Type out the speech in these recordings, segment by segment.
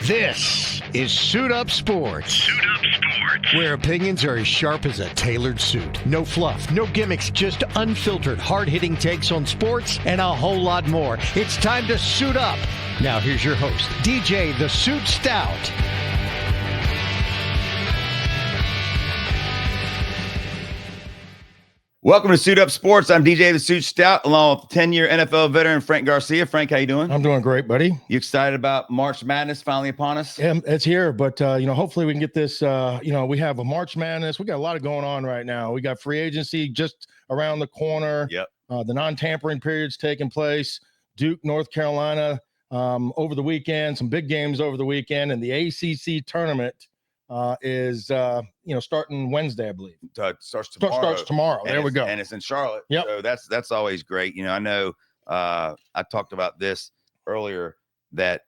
This is Suit Up Sports. Suit Up Sports. Where opinions are as sharp as a tailored suit. No fluff, no gimmicks, just unfiltered, hard-hitting takes on sports and a whole lot more. It's time to suit up. Now here's your host, DJ the Suit Stout. Welcome to Suit Up Sports. I'm DJ the Suit Stout, along with 10-year NFL veteran Frank Garcia. Frank, how you doing? I'm doing great, buddy. You excited about March Madness finally upon us? Yeah, it's here, but hopefully we can get this. We have a March Madness. We got a lot going on right now. We got free agency just around the corner. Yep. The non-tampering period's taking place. Duke, North Carolina, over the weekend. Some big games over the weekend, and the ACC Tournament is starting Wednesday, I believe. Starts tomorrow. Starts tomorrow. There we go. And it's in Charlotte. Yep. So that's always great. I know I talked about this earlier that,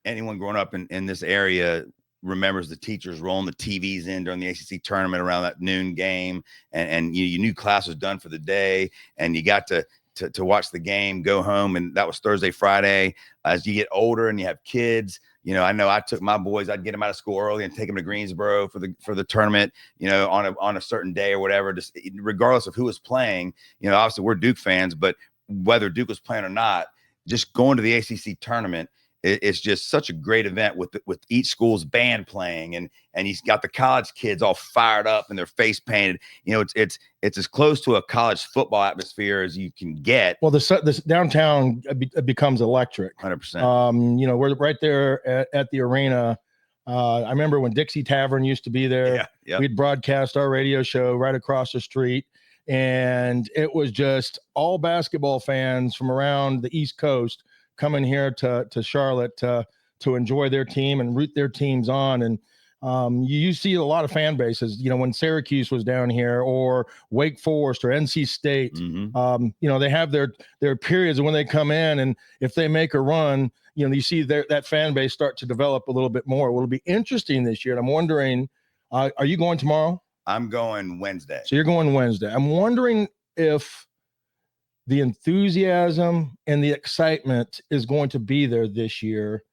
anyone growing up in this area remembers the teachers rolling the TVs in during the ACC tournament around that noon game. And you knew class was done for the day, and you got to watch the game, go home. And that was Thursday, Friday. As you get older and you have kids, I know I took my boys, I'd get them out of school early and take them to Greensboro for the tournament, on a certain day or whatever, just regardless of who was playing. Obviously we're Duke fans, but whether Duke was playing or not, just going to the ACC tournament, it's just such a great event with each school's band playing, and he's got the college kids all fired up and their face painted. It's as close to a college football atmosphere as you can get. Well, this downtown becomes electric. 100%. We're right there at the arena. I remember when Dixie Tavern used to be there. Yeah. We'd broadcast our radio show right across the street, and it was just all basketball fans from around the East Coast coming here to Charlotte to enjoy their team and root their teams on. And you see a lot of fan bases, when Syracuse was down here, or Wake Forest or NC State, they have their periods when they come in, and if they make a run, you see that fan base start to develop a little bit more. Will be interesting this year. And I'm wondering, are you going tomorrow? I'm going Wednesday. So you're going Wednesday. I'm wondering if the enthusiasm and the excitement is going to be there this year,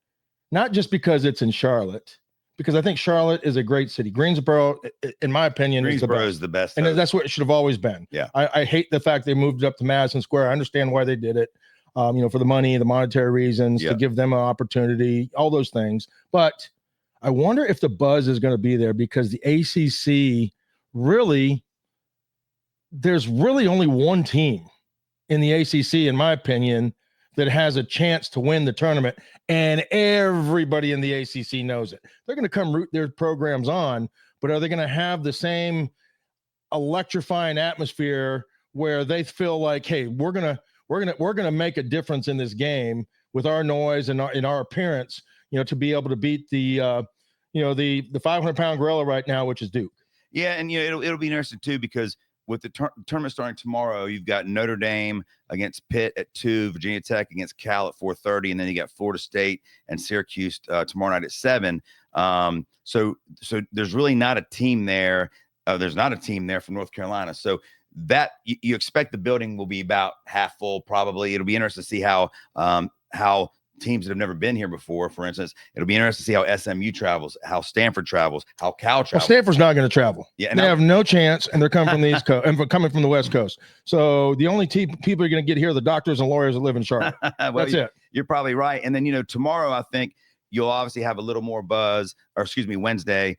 not just because it's in Charlotte, because I think Charlotte is a great city. Greensboro, in my opinion, is the best. And that's what it should have always been. Yeah. I hate the fact they moved it up to Madison Square. I understand why they did it, for the money, the monetary reasons, to give them an opportunity, all those things. But I wonder if the buzz is going to be there, because the ACC there's really only one team in the ACC, in my opinion, that has a chance to win the tournament, and everybody in the ACC knows it. They're going to come root their programs on, but are they going to have the same electrifying atmosphere where they feel like, hey, we're going to make a difference in this game with our noise and our appearance, to be able to beat the 500-pound gorilla right now, which is Duke. Yeah, and it'll be interesting too, because with the tournament starting tomorrow, you've got Notre Dame against Pitt at 2, Virginia Tech against Cal at 4:30, and then you got Florida State and Syracuse tomorrow night at 7. So there's really not a team there. There's not a team there from North Carolina. So that you expect the building will be about half full, probably. It'll be interesting to see how teams that have never been here before, for instance. It'll be interesting to see how SMU travels, how Stanford travels, how Cal travels. Well, Stanford's not going to travel. Yeah, they have no chance, and they're coming from the East Coast and coming from the West Coast. So the only people are going to get here are the doctors and lawyers that live in Charlotte. That's it. You're probably right. And then, tomorrow, I think you'll obviously have a little more buzz, Wednesday,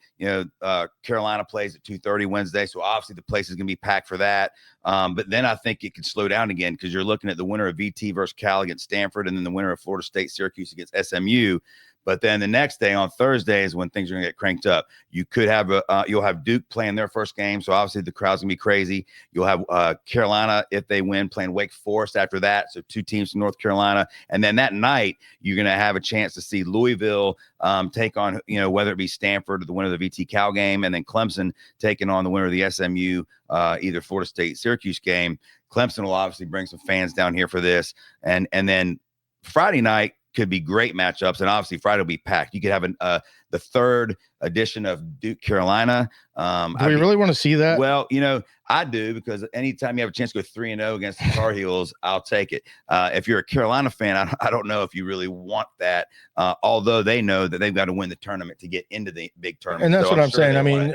Carolina plays at 2:30 Wednesday. So obviously the place is going to be packed for that. But then I think it could slow down again, because you're looking at the winner of VT versus Cal against Stanford, and then the winner of Florida State, Syracuse against SMU. But then the next day on Thursday is when things are going to get cranked up. You could have you'll have Duke playing their first game, so obviously the crowd's going to be crazy. You'll have Carolina, if they win, playing Wake Forest after that, so 2 teams from North Carolina. And then that night, you're going to have a chance to see Louisville take on, whether it be Stanford or the winner of the VT Cal game, and then Clemson taking on the winner of the SMU, either Florida State, Syracuse game. Clemson will obviously bring some fans down here for this. And then Friday night could be great matchups, and obviously Friday will be packed. You could have the third edition of Duke Carolina. Do we really want to see that? Well, I do, because anytime you have a chance to go 3-0 against the Tar Heels, I'll take it. If you're a Carolina fan, I don't know if you really want that, although they know that they've got to win the tournament to get into the big tournament. And that's so what I'm saying. I mean,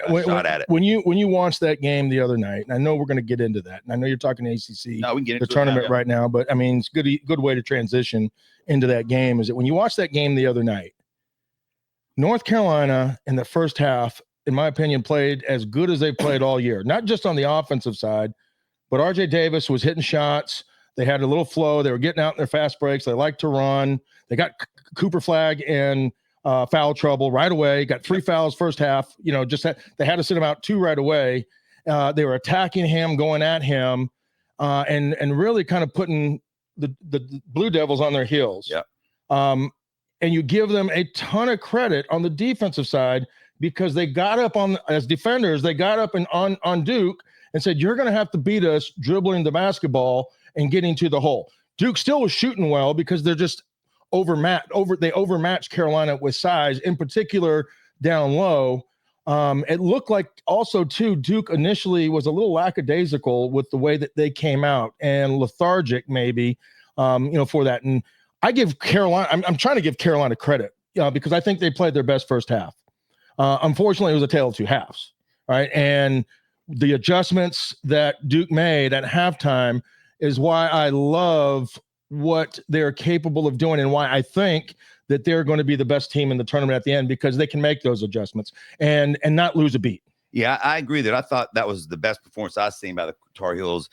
when you watched that game the other night, and I know we're going to get into that, and I know you're talking ACC, no, we can get into the tournament right now, but I mean, it's good way to transition into that game. Is that when you watch that game the other night, North Carolina in the first half, in my opinion, played as good as they've played all year, not just on the offensive side, but RJ Davis was hitting shots. They had a little flow. They were getting out in their fast breaks. They like to run. They got Cooper Flag in foul trouble right away. Got 3 fouls first half. They had to sit him out 2 right away. They were attacking him, going at him, and really kind of putting the Blue Devils on their heels. Yeah. And you give them a ton of credit on the defensive side, because they got up as defenders, they got up on Duke and said, you're going to have to beat us dribbling the basketball and getting to the hole. Duke still was shooting well because they're just they overmatched Carolina with size, in particular down low. It looked like also too, Duke initially was a little lackadaisical with the way that they came out, and lethargic maybe, for that. And I give Carolina, I'm trying to give Carolina credit, because I think they played their best first half. Unfortunately, it was a tale of 2 halves, right? And the adjustments that Duke made at halftime is why I love what they're capable of doing, and why I think that they're going to be the best team in the tournament at the end, because they can make those adjustments and not lose a beat. Yeah, I agree that I thought that was the best performance I've seen by the Tar Heels,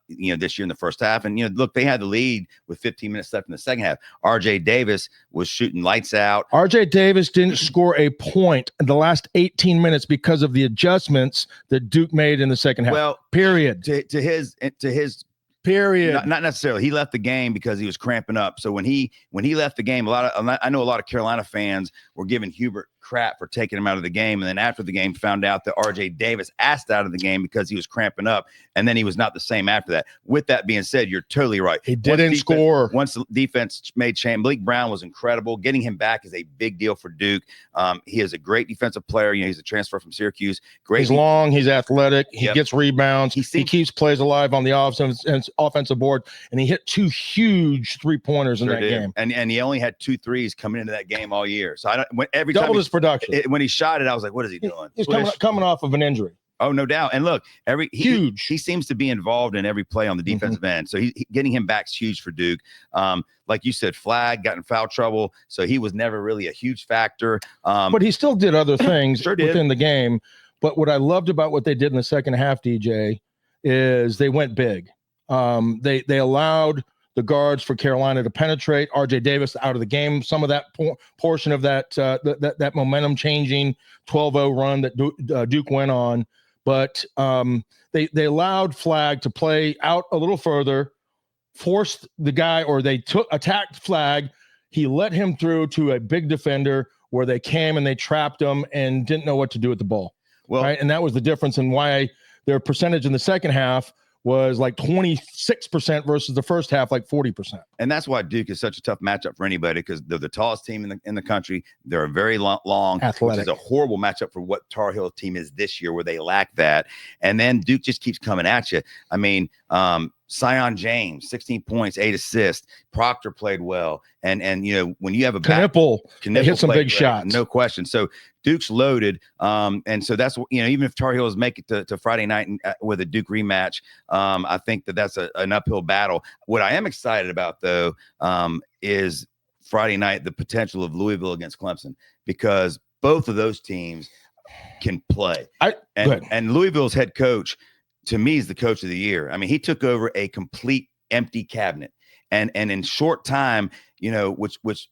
this year in the first half. And, look, they had the lead with 15 minutes left in the second half. RJ Davis was shooting lights out. RJ Davis didn't score a point in the last 18 minutes because of the adjustments that Duke made in the second half. Well, period. To his period. Not necessarily. He left the game because he was cramping up. So when he left the game, I know a lot of Carolina fans were giving Hubert crap for taking him out of the game, and then after the game found out that RJ Davis asked out of the game because he was cramping up, and then he was not the same after that. With that being said, you're totally right. He didn't score. Once the defense made change, Blake Brown was incredible. Getting him back is a big deal for Duke. He is a great defensive player. He's a transfer from Syracuse. Great. He's long. He's athletic. He gets rebounds. He keeps plays alive on the offensive board, and he hit 2 huge 3-pointers in that game. And he only had 2 threes coming into that game all year. So every doubled time his production. When he shot it, I was like, what is he doing? He's coming off of an injury. Oh, no doubt. And look, huge. He seems to be involved in every play on the defensive end. So getting him back is huge for Duke. Like you said, Flag got in foul trouble, so he was never really a huge factor. But he still did other things within the game. But what I loved about what they did in the second half, DJ, is they went big. They allowed the guards for Carolina to penetrate. RJ Davis out of the game. Some of that portion of that momentum changing 12-0 run that Duke went on, but they allowed Flag to play out a little further, forced the guy, or they attacked Flag. He let him through to a big defender where they came and they trapped him and didn't know what to do with the ball. Well, right? And that was the difference in why their percentage in the second half was like 26% versus the first half, like 40%. And that's why Duke is such a tough matchup for anybody, because they're the tallest team in the country. They're a very long, athletic. Which is a horrible matchup for what Tar Heel team is this year, where they lack that. And then Duke just keeps coming at you. I mean, Sion James, 16 points, 8 assists. Proctor played well. And when you have a Knipple hit some big shots. No question. So Duke's loaded. And so that's, even if Tar Heels make it to Friday night with a Duke rematch, I think that's an uphill battle. What I am excited about, though, is Friday night, the potential of Louisville against Clemson, because both of those teams can play. And Louisville's head coach, to me, is the coach of the year. I mean, he took over a complete empty cabinet, and in short time, which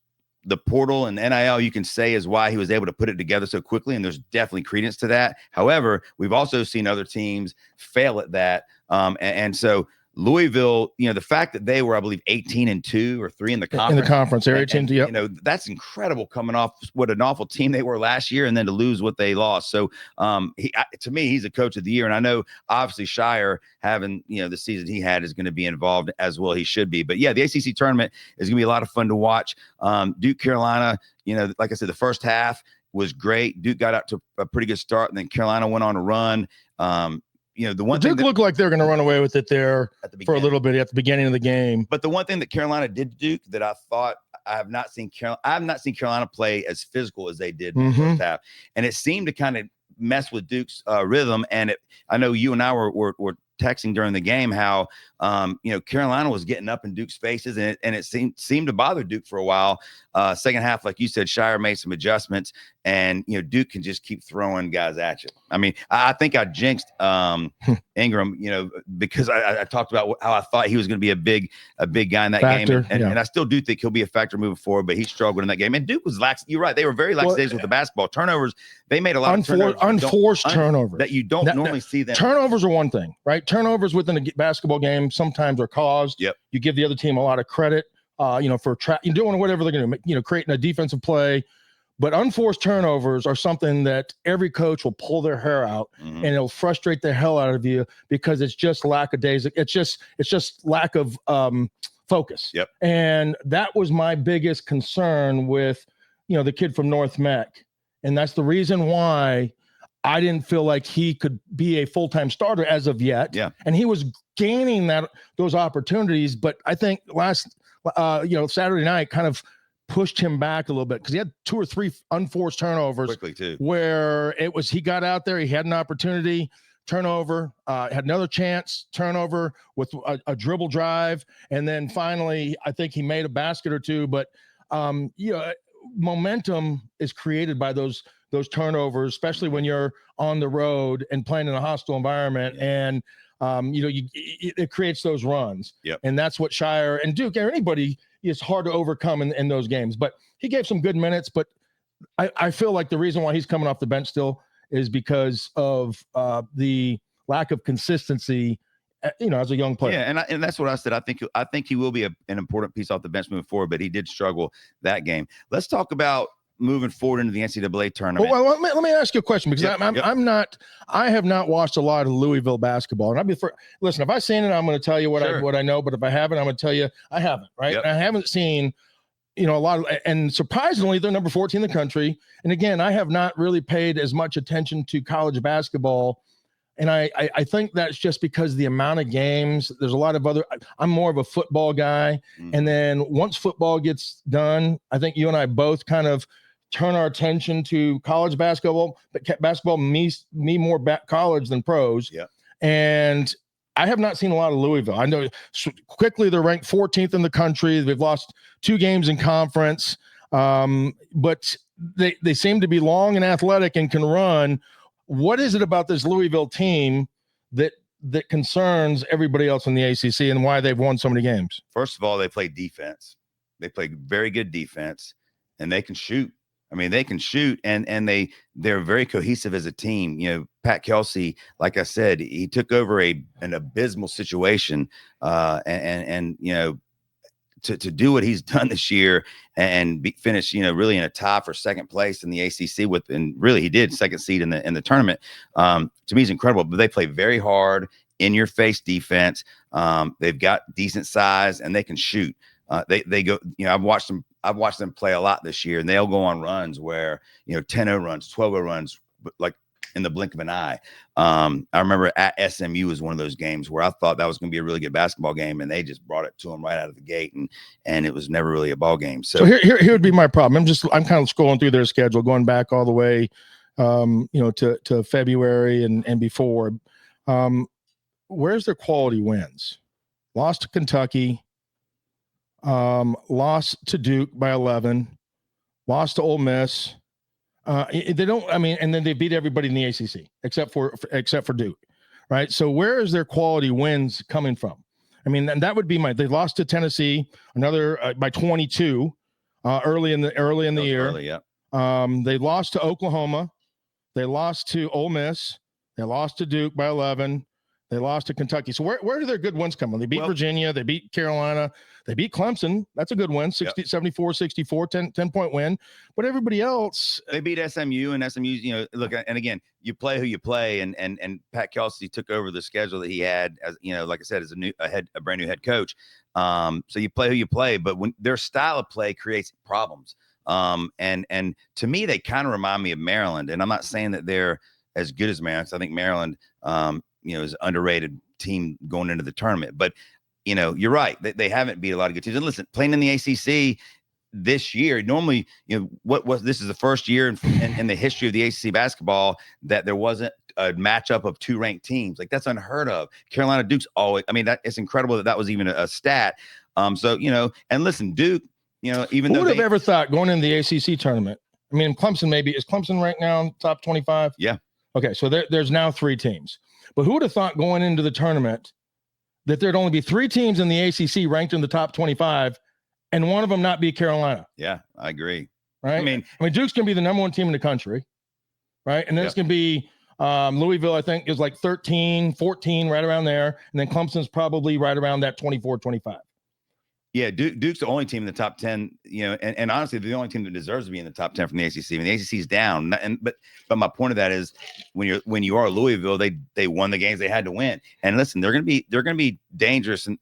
the portal and NIL, you can say, is why he was able to put it together so quickly. And there's definitely credence to that. However, we've also seen other teams fail at that. And so Louisville, the fact that they were, I believe, 18-2 or 3 in the conference. They're 18. Yep. That's incredible, coming off what an awful team they were last year, and then to lose what they lost. So, to me, he's a coach of the year, and I know obviously Shire, having the season he had, is going to be involved as well. He should be. But yeah, the ACC tournament is going to be a lot of fun to watch. Duke Carolina, like I said, the first half was great. Duke got out to a pretty good start, and then Carolina went on a run. the one thing Duke looked like they're going to run away with it there for a little bit at the beginning of the game. But the one thing that Carolina did to Duke that I thought I have not seen Carolina play as physical as they did in the first half, and it seemed to kind of mess with Duke's rhythm. And I know you and I were texting during the game how Carolina was getting up in Duke's faces, and it seemed to bother Duke for a while. Second half, like you said, Shire made some adjustments, and Duke can just keep throwing guys at you. I mean, I think I jinxed Ingram, because I talked about how I thought he was going to be a big guy in that game, and I still do think he'll be a factor moving forward. But he struggled in that game, and Duke was lax. You're right; they were very lax days with the basketball turnovers. They made a lot of unforced turnovers that you don't normally see them. Turnovers are one thing, right? Turnovers within a basketball game sometimes are caused. Yep. You give the other team a lot of credit, for you're doing whatever they're going to, creating a defensive play. But unforced turnovers are something that every coach will pull their hair out, and it'll frustrate the hell out of you because it's just lackadaisical. It's just lack of focus. Yep. And that was my biggest concern with, the kid from North Mech. And that's the reason why I didn't feel like he could be a full-time starter as of yet. Yeah. And he was gaining those opportunities. But I think last, Saturday night kind of pushed him back a little bit because he had 2 or 3 unforced turnovers quickly too, where he got out there, he had an opportunity, turnover, had another chance, turnover with a dribble drive. And then finally, I think he made a basket or two, but momentum is created by those turnovers, especially when you're on the road and playing in a hostile environment. And, it creates those runs. Yep. And that's what Shire and Duke or anybody is hard to overcome in those games. But he gave some good minutes, but I feel like the reason why he's coming off the bench still is because of the lack of consistency, as a young player. Yeah, and that's what I said. I think he will be an important piece off the bench moving forward, but he did struggle that game. Let's talk about moving forward into the NCAA tournament. Well, let me ask you a question because I have not watched a lot of Louisville basketball, and listen, if I've seen it, I'm going to tell you what I know, but if I haven't, I'm going to tell you I haven't. Right? Yep. I haven't seen. A lot of, and surprisingly, they're number 14 in the country. And again, I have not really paid as much attention to college basketball. And I think that's just because the amount of games, there's a lot of I'm more of a football guy. And then once football gets done, I think you and I both kind of turn our attention to college basketball, but basketball me more college than pros. Yeah. And I have not seen a lot of Louisville. I know quickly they're ranked 14th in the country. They've lost 2 games in conference, but they seem to be long and athletic and can run. What is it about this Louisville team that concerns everybody else in the ACC and why they've won so many games? First of all, they play defense. They play very good defense, and they can shoot. I mean, they can shoot, and they're very cohesive as a team. Pat Kelsey, like I said, he took over an abysmal situation, and to do what he's done this year and finish, really in a tie for second place in the ACC and really he did second seed in the tournament. To me, is incredible. But they play very hard, in your face defense. They've got decent size and they can shoot. They go. I've watched them play a lot this year, and they'll go on runs where 10-0 runs, 12-0 runs, like in the blink of an eye. I remember at SMU was one of those games where I thought that was going to be a really good basketball game, and they just brought it to them right out of the gate, and it was never really a ball game. So here would be my problem. I'm kind of scrolling through their schedule, going back all the way, to February and before. Where's their quality wins? Lost to Kentucky. Lost to Duke by 11, lost to Ole Miss. They don't. I mean, and then they beat everybody in the ACC except for Duke, right? So where is their quality wins coming from? I mean, and that would be they lost to Tennessee, another by 22, early in the year. Early, yeah. They lost to Oklahoma, they lost to Ole Miss, they lost to Duke by 11. They lost to Kentucky. So where do their good wins come from? They beat Virginia. They beat Carolina. They beat Clemson. That's a good win, 74-64, 10-point win. But everybody else. They beat SMU, and SMU's, look, and again, you play who you play, and Pat Kelsey took over the schedule that he had, as like I said, as a brand new head coach. So you play who you play, but when their style of play creates problems. And to me, they kind of remind me of Maryland, and I'm not saying that they're as good as Maryland. I think Maryland, is underrated team going into the tournament. But, you're right. They haven't beat a lot of good teams. And listen, playing in the ACC this year, normally, this is the first year in the history of the ACC basketball that there wasn't a matchup of 2 ranked teams. Like, that's unheard of. Carolina Duke's always, it's incredible that was even a stat. So, and listen, Duke, even who though would have ever thought going into the ACC tournament? I mean, Clemson is Clemson right now in top 25? Yeah. Okay. So there's now 3 teams, but who would have thought going into the tournament that there'd only be 3 teams in the ACC ranked in the top 25 and one of them not be Carolina? Yeah, I agree. Right. I mean, Duke's going to be the number 1 team in the country. Right. And then it's going to be Louisville, I think, is like 13, 14, right around there. And then Clemson's probably right around that 24, 25. Yeah, Duke's the only team in the top 10, and honestly, the only team that deserves to be in the top 10 from the ACC. I mean, the ACC is down, but my point of that is when you are Louisville, they won the games they had to win. And listen, they're gonna be dangerous, in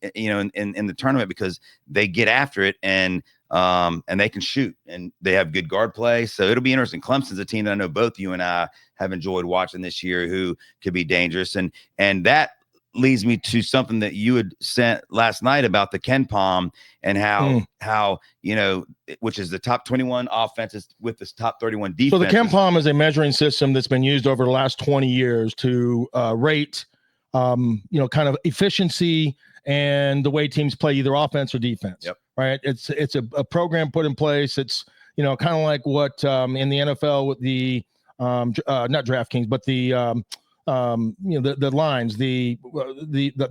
the tournament because they get after it and they can shoot and they have good guard play. So it'll be interesting. Clemson's a team that I know both you and I have enjoyed watching this year, who could be dangerous, and that leads me to something that you had sent last night about the KenPom and how which is the top 21 offenses with this top 31 defense. So the KenPom is a measuring system that's been used over the last 20 years to rate, kind of efficiency and the way teams play either offense or defense. Yep. Right. It's a program put in place. It's, kind of like what in the NFL with the not DraftKings, but the the lines, the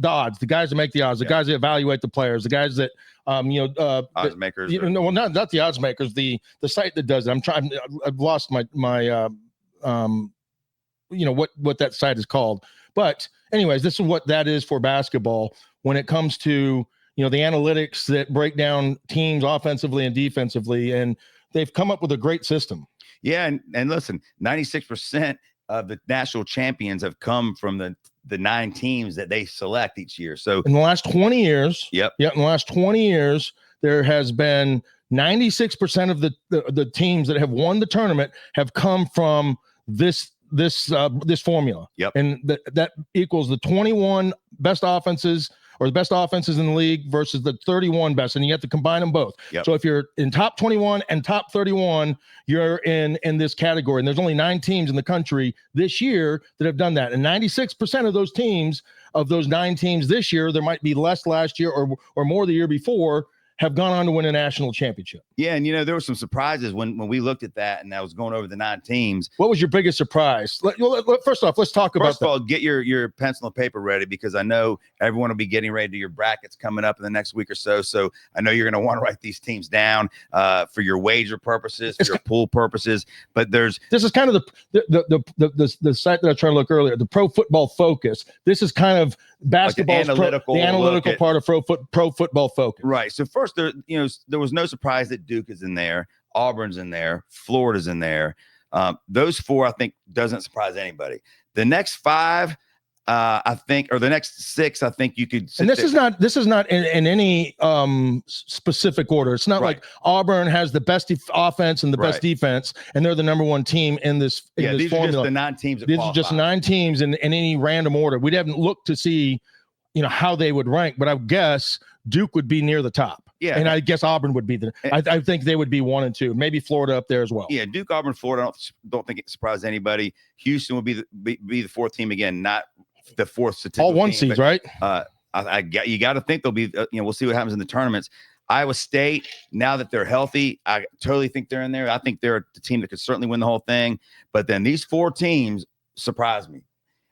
odds, the guys that make the odds, the guys that evaluate the players, the guys that odds makers. Well, not the odds makers, the site that does it. I've lost my what that site is called. But anyways, this is what that is for basketball when it comes to the analytics that break down teams offensively and defensively, and they've come up with a great system. Yeah, and listen, 96% of the national champions have come from the 9 teams that they select each year. So in the last 20 years, in the last 20 years, there has been 96% of the teams that have won the tournament have come from this formula. Yep. And that equals the 21 best offenses or the best offenses in the league versus the 31 best, and you have to combine them both. Yep. So if you're in top 21 and top 31, you're in this category. And there's only 9 teams in the country this year that have done that. And 96% of those teams, of those 9 teams this year, there might be less last year or more the year before, have gone on to win a national championship. Yeah, and there were some surprises when we looked at that, and I was going over the 9 teams. What was your biggest surprise? First off, let's talk about that. First of all, get your pencil and paper ready, because I know everyone will be getting ready to do your brackets coming up in the next week or so. So I know you're going to want to write these teams down for your wager purposes, for your pool purposes. But this is kind of the site that I tried to look earlier, the Pro Football Focus. This is kind of basketball's like the analytical part of Pro Football Focus. Right. So first, there was no surprise that Duke is in there, Auburn's in there, Florida's in there. Those 4, I think, doesn't surprise anybody. The next 5, I think, or the next 6, I think you could. And this is not in any specific order. It's not like Auburn has the best offense and the best defense, and they're the number 1 team in this. These formula. are just the 9 teams. These are just 9 teams in any random order. We haven't looked to see, how they would rank, but I would guess Duke would be near the top. Yeah, and I guess Auburn would be I think they would be 1 and 2, maybe Florida up there as well. Yeah, Duke, Auburn, Florida. I don't think it surprised anybody. Houston would be the 4th team again, not the 4th statistical all 1 team, seeds, right? You got to think they'll be. We'll see what happens in the tournaments. Iowa State, now that they're healthy, I totally think they're in there. I think they're the team that could certainly win the whole thing. But then these 4 teams surprised me.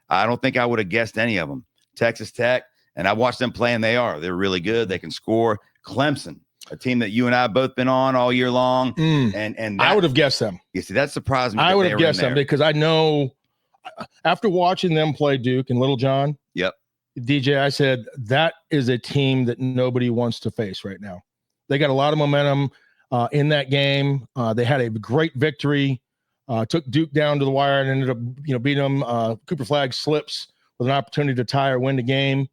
I don't think I would have guessed any of them. Texas Tech, and I watched them play, and they're really good. They can score. Clemson, a team that you and I have both been on all year long. And I would have guessed them. You see, that surprised me. I would have guessed them because I know after watching them play Duke and Little John. Yep. DJ, I said, that is a team that nobody wants to face right now. They got a lot of momentum in that game. They had a great victory, took Duke down to the wire and ended up, beating them. Cooper Flagg slips with an opportunity to tie or win the game.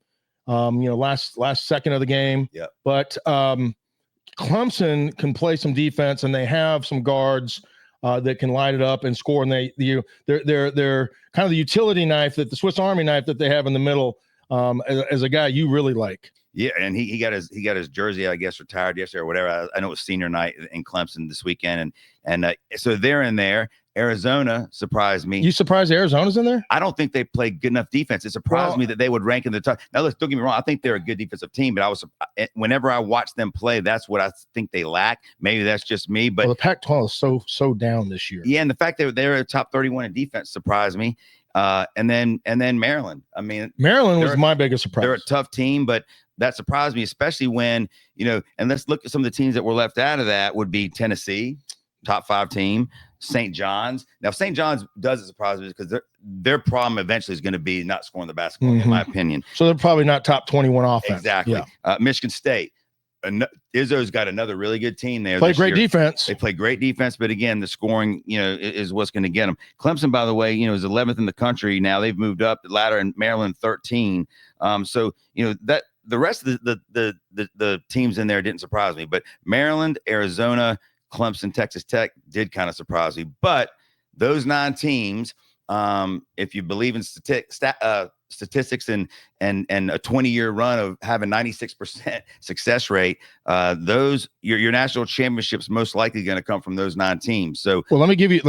Last second of the game. Yeah. But Clemson can play some defense, and they have some guards that can light it up and score. And they're kind of the utility knife, that the Swiss Army knife that they have in the middle. As a guy you really like. Yeah, and he got his jersey, I guess, retired yesterday or whatever. I know it was senior night in Clemson this weekend, and so they're in there. Arizona surprised me. You surprised Arizona's in there? I don't think they play good enough defense. It surprised me that they would rank in the top. Now, don't get me wrong. I think they're a good defensive team, but whenever I watch them play, that's what I think they lack. Maybe that's just me, but the Pac-12 is so down this year. Yeah, and the fact that they're a top 31 in defense surprised me. And then Maryland. I mean, Maryland was my biggest surprise. They're a tough team, but that surprised me, especially when, and let's look at some of the teams that were left out of that. Would be Tennessee, top 5 team, St. John's. Now, St. John's doesn't surprise me because their problem eventually is going to be not scoring the basketball, in my opinion. So they're probably not top 21 offense. Exactly. Yeah. Michigan State. Izzo's got another really good team there. Play great defense. They play great defense, but again, the scoring, is what's going to get them. Clemson, by the way, is 11th in the country now. They've moved up the ladder, and Maryland 13. So that the rest of the teams in there didn't surprise me, but Maryland, Arizona, Clemson, Texas Tech did kind of surprise me. But those 9 teams, if you believe in statistics and a 20-year run of having 96% success rate, your national championships most likely going to come from those 9 teams. So, well, let me give you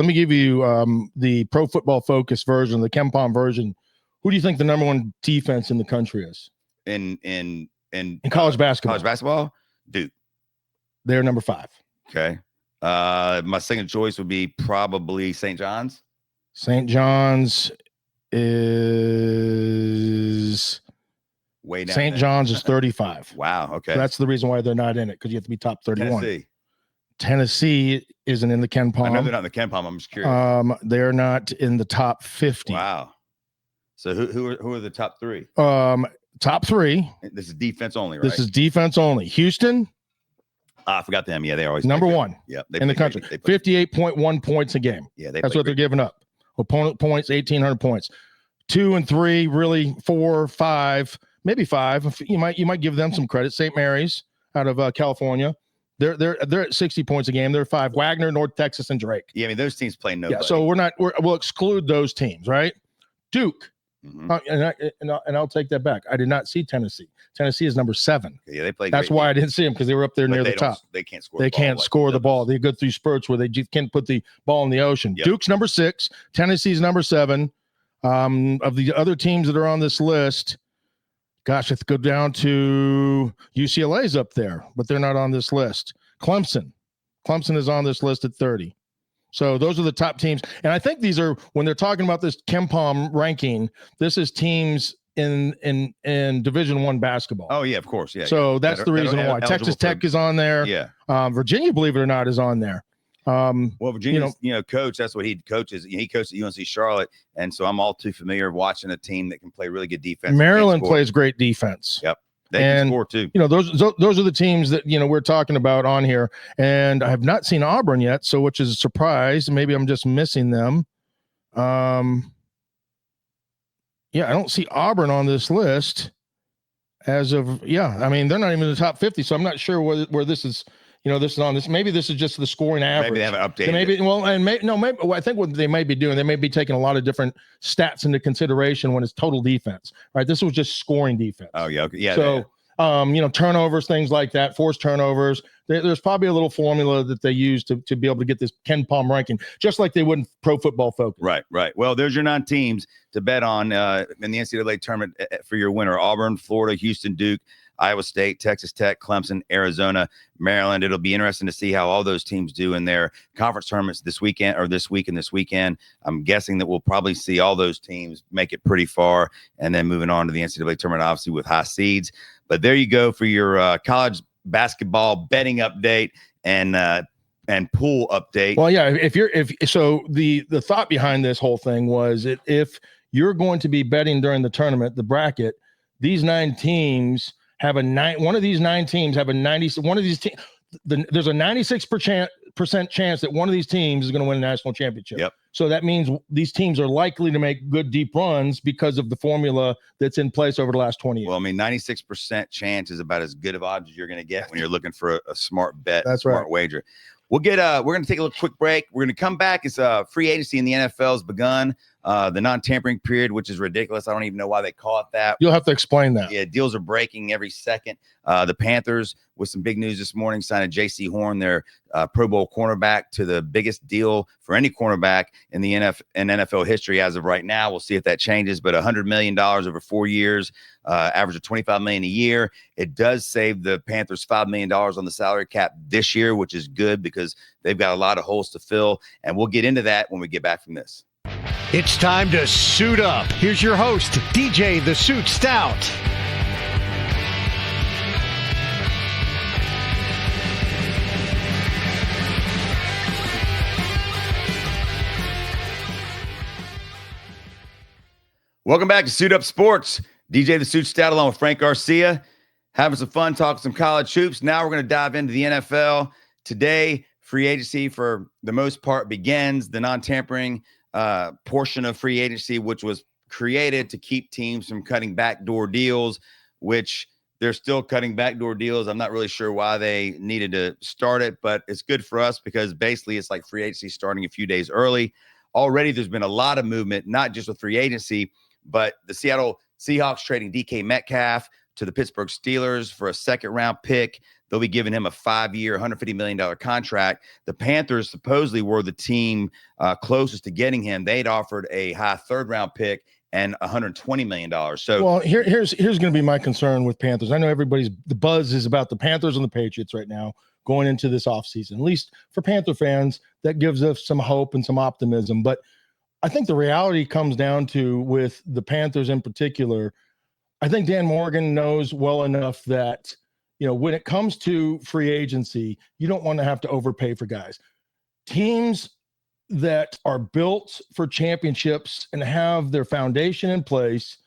the Pro Football Focus version, the KenPom version. Who do you think the number 1 defense in the country is in college basketball? College basketball, Duke. They're number 5. Okay. My second choice would be probably St. John's. St. John's is way down. St. John's is 35. Wow. Okay. So that's the reason why they're not in it, because you have to be top 31. Tennessee isn't in the KenPom. I know they're not in the KenPom. I'm just curious. They're not in the top 50. Wow. So who are the top 3? Top 3. This is defense only, right? This is defense only. Houston. I forgot them. Yeah, they always number 1. Yeah, in the country. 58.1 points a game. Yeah, that's what they're giving up. Opponent points, 1,800 points. 2 and 3, really 4, 5, maybe 5. You might give them some credit. St. Mary's out of California. They're at 60 points a game. They're 5. Wagner, North Texas, and Drake. Yeah, I mean those teams play nobody. Yeah, so we'll exclude those teams, right? Duke. And I'll take that back. I did not see Tennessee. Tennessee is number 7. Yeah, they play. That's why I didn't see them, because they were up there near the top. They can't score. They can't score the ball. They go through spurts where they can't put the ball in the ocean. Yep. Duke's number 6. Tennessee's number 7. Of the other teams that are on this list, gosh, let's go down to UCLA's up there, but they're not on this list. Clemson is on this list at 30. So those are the top teams. And I think these are, when they're talking about this KenPom ranking, this is teams in Division I basketball. Oh, yeah, of course. Yeah. So that's the reason why. Texas Tech is on there. Yeah. Virginia, believe it or not, is on there. Well, Virginia's, coach, that's what he coaches. He coached at UNC Charlotte. And so I'm all too familiar watching a team that can play really good defense. Maryland plays great defense. Yep. They can score too. Those are the teams that, we're talking about on here. And I have not seen Auburn yet, so which is a surprise. Maybe I'm just missing them. I don't see Auburn on this list as of, I mean, they're not even in the top 50. So I'm not sure where this is, this is on this. Maybe this is just the scoring average. Maybe they haven't updated. I think what they may be doing, they may be taking a lot of different stats into consideration when it's total defense, right? This was just scoring defense. Oh yeah. Okay. Yeah. So, turnovers, things like that, forced turnovers. There's probably a little formula that they use to be able to get this KenPom ranking, just like they would in Pro Football Focus. Right. Well, there's your 9 teams to bet on in the NCAA tournament for your winner: Auburn, Florida, Houston, Duke, Iowa State, Texas Tech, Clemson, Arizona, Maryland. It'll be interesting to see how all those teams do in their conference tournaments this weekend or this week and this weekend. I'm guessing that we'll probably see all those teams make it pretty far, and then moving on to the NCAA tournament, obviously with high seeds. But there you go for your college basketball betting update and pool update. Well, yeah, the thought behind this whole thing was if you're going to be betting during the tournament, the bracket, these 9 teams have one of these 9 teams have a 90. One of these teams, there's a 96% chance that one of these teams is going to win a national championship. Yep. So that means these teams are likely to make good deep runs because of the formula that's in place over the last 20 years. Well, I mean, 96% chance is about as good of odds as you're going to get when you're looking for a smart bet, that's smart right. wager. We're going to take a little quick break. We're going to come back. It's free agency in the NFL has begun. The non-tampering period, which is ridiculous. I don't even know why they call it that. You'll have to explain that. Yeah, deals are breaking every second. The Panthers, with some big news this morning, signed a J.C. Horn, their Pro Bowl cornerback, to the biggest deal for any cornerback in the NFL history as of right now. We'll see if that changes, but $100 million over 4 years, average of $25 million a year. It does save the Panthers $5 million on the salary cap this year, which is good because they've got a lot of holes to fill, and we'll get into that when we get back from this. It's time to suit up. Here's your host, DJ the Suit Stout. Welcome back to Suit Up Sports. DJ the Suit Stout along with Frank Garcia. Having some fun, talking some college hoops. Now we're going to dive into the NFL. Today, free agency for the most part begins. The non-tampering portion of free agency, which was created to keep teams from cutting backdoor deals, which they're still cutting backdoor deals. I'm not really sure why they needed to start it, but it's good for us because basically it's like free agency starting a few days early. Already there's been a lot of movement, not just with free agency, but the Seattle Seahawks trading DK Metcalf to the Pittsburgh Steelers for a second-round pick. They'll be giving him a 5-year, $150 million contract. The Panthers supposedly were the team closest to getting him. They'd offered a high third-round pick and $120 million. So, well, here's going to be my concern with Panthers. I know the buzz is about the Panthers and the Patriots right now going into this offseason. At least for Panther fans, that gives us some hope and some optimism. But I think the reality comes down to, with the Panthers in particular, I think Dan Morgan knows well enough that, when it comes to free agency, you don't want to have to overpay for guys. Teams that are built for championships and have their foundation in place,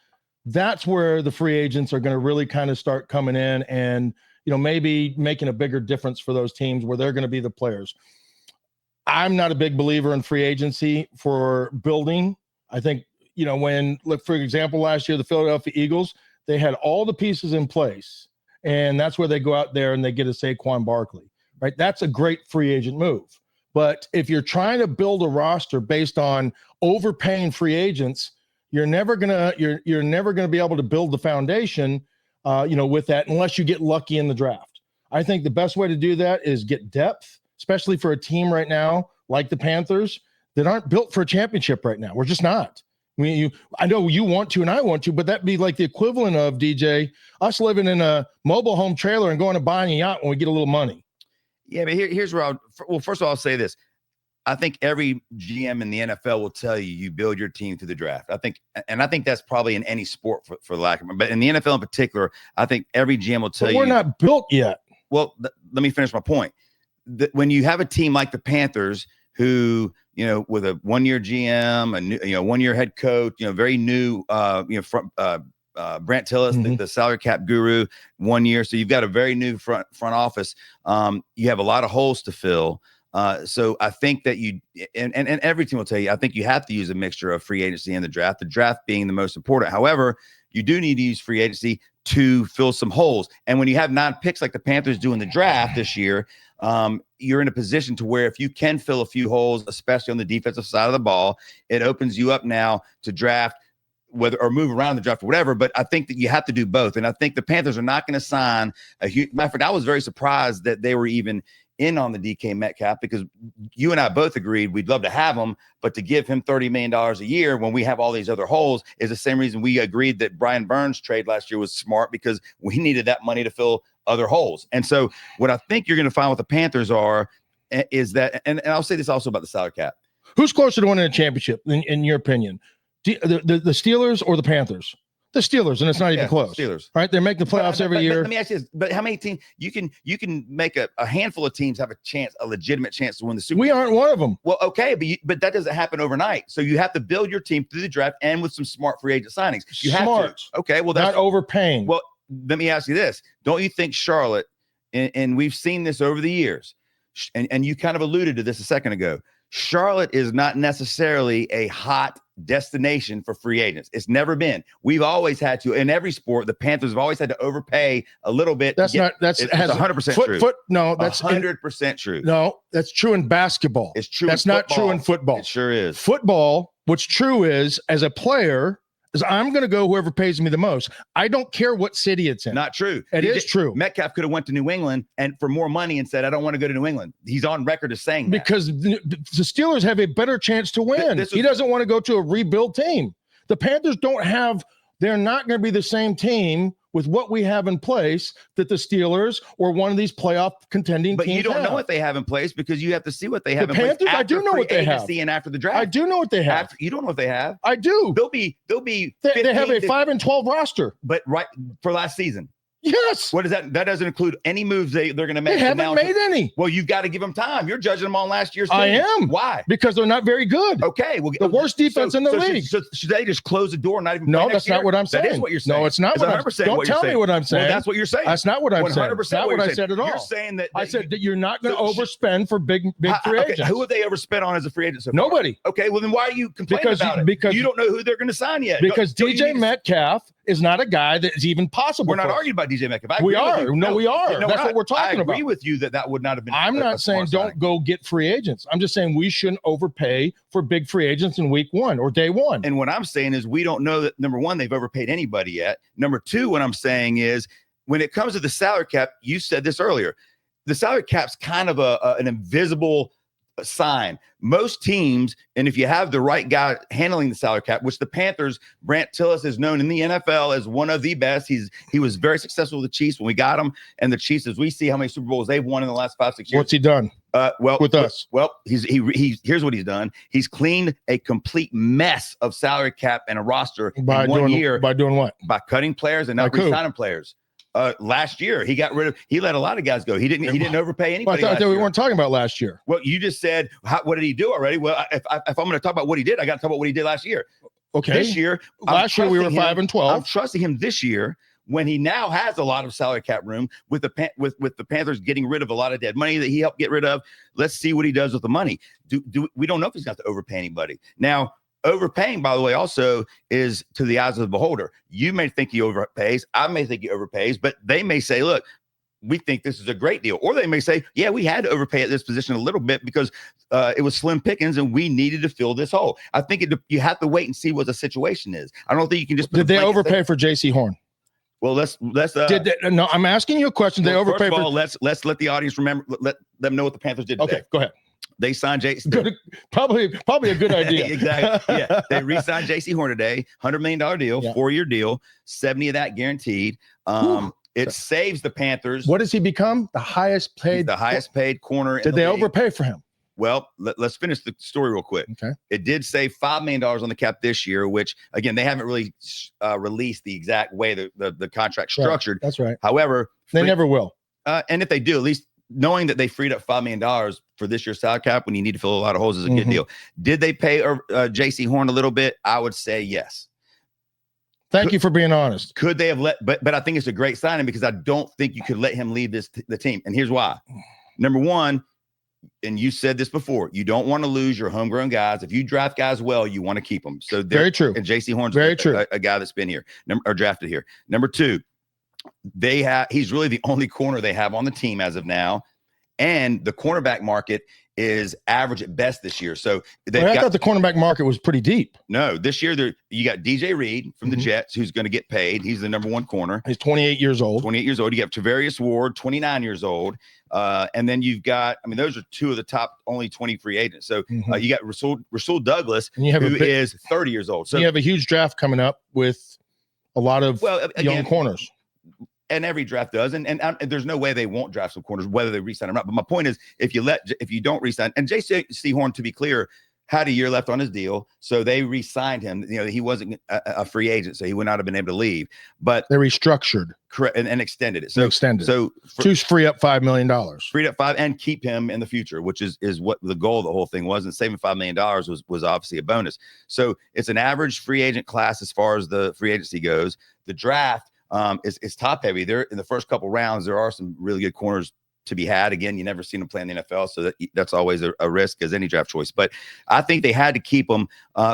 that's where the free agents are going to really kind of start coming in and, maybe making a bigger difference for those teams where they're going to be the players. I'm not a big believer in free agency for building. I think, for example, last year, the Philadelphia Eagles, they had all the pieces in place. And that's where they go out there and they get a Saquon Barkley, right? That's a great free agent move. But if you're trying to build a roster based on overpaying free agents, you're never gonna be able to build the foundation, with that, unless you get lucky in the draft. I think the best way to do that is get depth, especially for a team right now like the Panthers that aren't built for a championship right now. We're just not. I know you want to and I want to, but that'd be like the equivalent of, DJ, us living in a mobile home trailer and going to buying a yacht when we get a little money. Yeah, but here's where first of all, I'll say this. I think every GM in the NFL will tell you build your team through the draft. I think that's probably in any sport for lack of, but in the NFL in particular, I think every GM will tell you. We're not built yet. Well, let me finish my point. When you have a team like the Panthers, who, with a 1-year GM, a new, 1-year head coach, very new, Brent Tillis, the salary cap guru, 1 year. So you've got a very new front office. You have a lot of holes to fill. So I think that and every team will tell you, I think you have to use a mixture of free agency and the draft being the most important. However, you do need to use free agency to fill some holes. And when you have 9 picks like the Panthers do in the draft this year, you're in a position to where if you can fill a few holes, especially on the defensive side of the ball, it opens you up now to draft or move around the draft or whatever. But I think that you have to do both. And I think the Panthers are not going to sign a huge, matter of fact, I was very surprised that they were even in on the DK Metcalf, because you and I both agreed we'd love to have him, but to give him $30 million a year when we have all these other holes is the same reason we agreed that Brian Burns' trade last year was smart, because we needed that money to fill other holes. And so what I think you're going to find with the Panthers is that, and I'll say this also about the salary cap. Who's closer to winning a championship, in your opinion? The Steelers or the Panthers? The Steelers, and it's not even close. Steelers, right? They're making the playoffs every year. Let me ask you this: but how many teams you can make a handful of teams have a legitimate chance to win the Super Bowl? We aren't one of them. Well, okay, but that doesn't happen overnight. So you have to build your team through the draft and with some smart free agent signings. You have to. Okay, well, that's not overpaying. Well, let me ask you this: don't you think Charlotte, and we've seen this over the years, and you kind of alluded to this a second ago, Charlotte is not necessarily a hot destination for free agents. It's never been. We've always had to, in every sport, the Panthers have always had to overpay a little bit. That's 100% true. No, that's 100% true. No, that's true in basketball. It's true. That's not true in football. It sure is. Football, what's true is, as a player, is I'm going to go whoever pays me the most. I don't care what city it's in. Not true. It is true. Metcalf could have went to New England and for more money and said, I don't want to go to New England. He's on record as saying that. Because the Steelers have a better chance to win. He doesn't want to go to a rebuild team. The Panthers they're not going to be the same team with what we have in place that the Steelers or one of these playoff contending teams But you don't have. know what they have in place because you have to see what they have the in Panthers, place. I do know what they have. And after the draft. I do know what they have. You don't know what they have. I do. They'll be. They have a 5-12 roster. But right for last season. Yes. What is that? That doesn't include any moves they're going to make. They haven't made any. Well, you've got to give them time. You're judging them on last year's team. I am. Why? Because they're not very good. Okay. Well, the worst defense in the league. Should they just close the door and not even No, that's not what I'm saying. That is what you're saying. No, it's not what I'm saying. Don't tell me what I'm saying. Well, that's what you're saying. That's not what I'm saying. 100% not what I said at all. You're saying that I said that you're not going to overspend for big free agents. Who have they overspent on as a free agent so far? Nobody. Okay, well then why are you complaining about it? Because you don't know who they're going to sign yet. Because DJ Metcalf is not a guy that is even possible. We're not arguing about DJ Metcalf. We are. No, we are. No, that's what we're talking about. I agree with you that would not have been. I'm not saying don't go get free agents. I'm just saying we shouldn't overpay for big free agents in week 1 or day 1. And what I'm saying is we don't know that, number one, they've overpaid anybody yet. Number two, what I'm saying is when it comes to the salary cap, you said this earlier, the salary cap's kind of an invisible sign. Most teams, and if you have the right guy handling the salary cap, which the Panthers, Brant Tillis is known in the NFL as one of the best. He was very successful with the Chiefs when we got him, and the Chiefs, as we see how many Super Bowls they've won in the last 5-6 years. What's he done? With us? Well, he's here's what he's done. He's cleaned a complete mess of salary cap and a roster in 1 year. By doing what? By cutting players and not re-signing players. Last year, he let a lot of guys go. He didn't overpay anybody. I thought we weren't talking about last year. Well, you just said, what did he do already? Well, if I'm going to talk about what he did, I got to talk about what he did last year. Okay. This year, last year we were 5-12. I'm trusting him this year when he now has a lot of salary cap room with the Panthers getting rid of a lot of dead money that he helped get rid of. Let's see what he does with the money. We don't know if he's got to overpay anybody now. Overpaying, by the way, also is to the eyes of the beholder. You may think he overpays. I may think he overpays, but they may say, look, we think this is a great deal. Or they may say, yeah, we had to overpay at this position a little bit because it was slim pickings and we needed to fill this hole. I think you have to wait and see what the situation is. I don't think you can just. Did they overpay for J.C. Horn? Well, let's. No, I'm asking you a question. They overpaid. First of all, let's let the audience remember. Let them know what the Panthers did today. Okay, go ahead. They signed J.C. Probably a good idea. Exactly. Yeah, they re-signed J.C. Horn today, $100 million deal, 4-year deal, 70 of that guaranteed. It saves the Panthers. What does he become? The highest paid. He's the highest paid corner. Did they overpay for him? Well, let's finish the story real quick. Okay. It did save $5 million on the cap this year, which again they haven't really released the exact way the contract structured. Right. That's right. However, they never will. And if they do, at least knowing that they freed up $5 million for this year's salary cap when you need to fill a lot of holes is a good deal. Did they pay J.C. Horn a little bit? I would say yes. Thank you for being honest. Could they have but I think it's a great signing because I don't think you could let him leave the team. And here's why. Number one, and you said this before, you don't want to lose your homegrown guys. If you draft guys well, you want to keep them. So very true. And J.C. Horn's very true. A guy that's been here or drafted here. Number two, he's really the only corner they have on the team as of now. And the cornerback market is average at best this year. So I thought the cornerback market was pretty deep. No, this year you got DJ Reed from the Jets, who's going to get paid. He's the number one corner. He's 28 years old. 28 years old. You have Tavarius Ward, 29 years old. And then you've got, those are two of the top only 20 free agents. So you got Rasul Douglas, who is 30 years old. So you have a huge draft coming up with a lot of young corners. And every draft does, and there's no way they won't draft some corners, whether they re-sign or not. But my point is, if you don't re-sign, and J.C. Horn, to be clear, had a year left on his deal, so they re-signed him. He wasn't a free agent, so he would not have been able to leave. But they restructured, correct, and extended it. So choose free up $5 million, freed up $5 million, and keep him in the future, which is what the goal of the whole thing was. And saving $5 million was obviously a bonus. So it's an average free agent class as far as the free agency goes. The draft. It's top heavy. There in the first couple rounds, there are some really good corners to be had. Again, you never seen him play in the NFL, so that's always a risk as any draft choice. But I think they had to keep him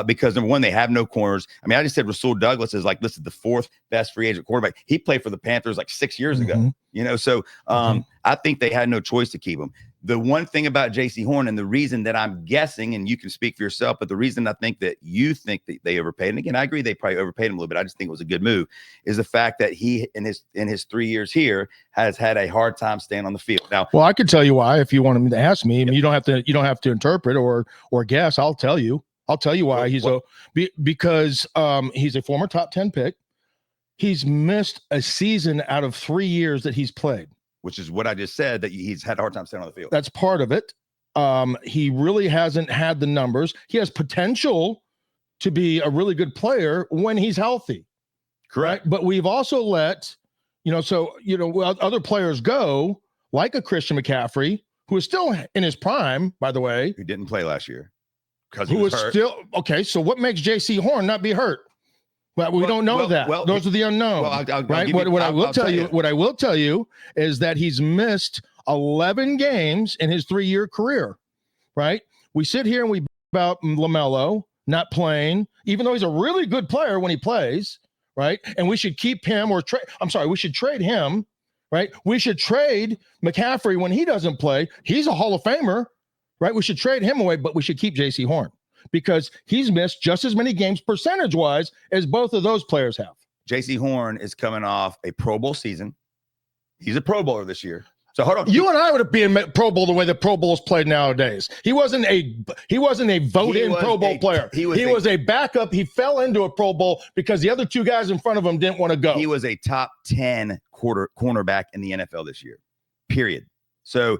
because, number one, they have no corners. I mean, I just said Rasul Douglas is like, this is the 4th best free agent quarterback. He played for the Panthers like 6 years ago, so I think they had no choice to keep him. The one thing about J.C. Horn, and the reason that I'm guessing, and you can speak for yourself, but the reason I think that you think that they overpaid, and again, I agree they probably overpaid him a little bit, I just think it was a good move, is the fact that he, in his 3 years here, has had a hard time staying on the field. Now, well, I could tell you why if you wanted me to ask me. I mean, you don't have to interpret or guess. I'll tell you why. Because he's a former top 10 pick. He's missed a season out of 3 years that he's played. Which is what I just said, that he's had a hard time staying on the field. That's part of it. He really hasn't had the numbers. He has potential to be a really good player when he's healthy. Correct. Right? But we've also let, other players go, like a Christian McCaffrey, who is still in his prime, by the way. Who didn't play last year because he was hurt. Okay, so what makes J.C. Horn not be hurt? Well, we don't know that. Those are the unknown. Right? What I will tell you is that he's missed 11 games in his 3-year career. Right? We sit here and we about LaMelo not playing, even though he's a really good player when he plays. Right? And we should keep him we should trade him. Right? We should trade McCaffrey when he doesn't play. He's a Hall of Famer. Right? We should trade him away, but we should keep J.C. Horn, because he's missed just as many games percentage-wise as both of those players have. J.C. Horn is coming off a Pro Bowl season. He's a Pro Bowler this year. So hold on. You and I would have been Pro Bowl the way the Pro Bowl is played nowadays. He wasn't a vote-in Pro Bowl player. He was a backup. He fell into a Pro Bowl because the other two guys in front of him didn't want to go. He was a top 10 cornerback in the NFL this year, period. So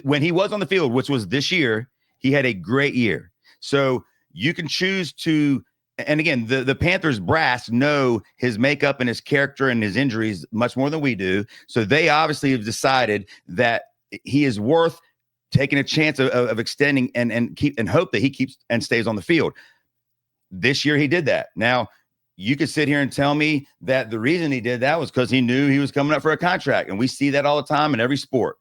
when he was on the field, which was this year, he had a great year. So you can choose to, and again, the Panthers brass know his makeup and his character and his injuries much more than we do. So they obviously have decided that he is worth taking a chance of extending and hope that he keeps and stays on the field. This year he did that. Now, you could sit here and tell me that the reason he did that was because he knew he was coming up for a contract. And we see that all the time in every sport.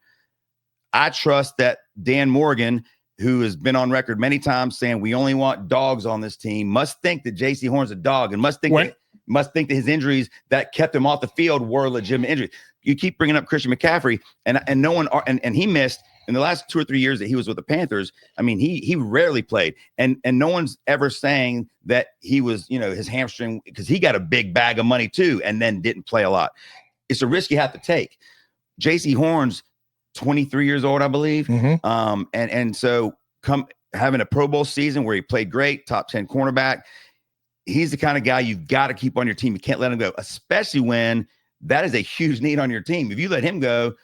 I trust that Dan Morgan, who has been on record many times saying we only want dogs on this team, must think that J.C. Horn's a dog and must think that his injuries that kept him off the field were legitimate injuries. You keep bringing up Christian McCaffrey, and no one and he missed in the last 2 or 3 years that he was with the Panthers. I mean, he rarely played, and no one's ever saying that he was, his hamstring, because he got a big bag of money too, and then didn't play a lot. It's a risk you have to take. J.C. Horn's 23 years old, I believe. And so having a Pro Bowl season where he played great, top 10 cornerback, he's the kind of guy you've got to keep on your team. You can't let him go, especially when that is a huge need on your team. If you let him go,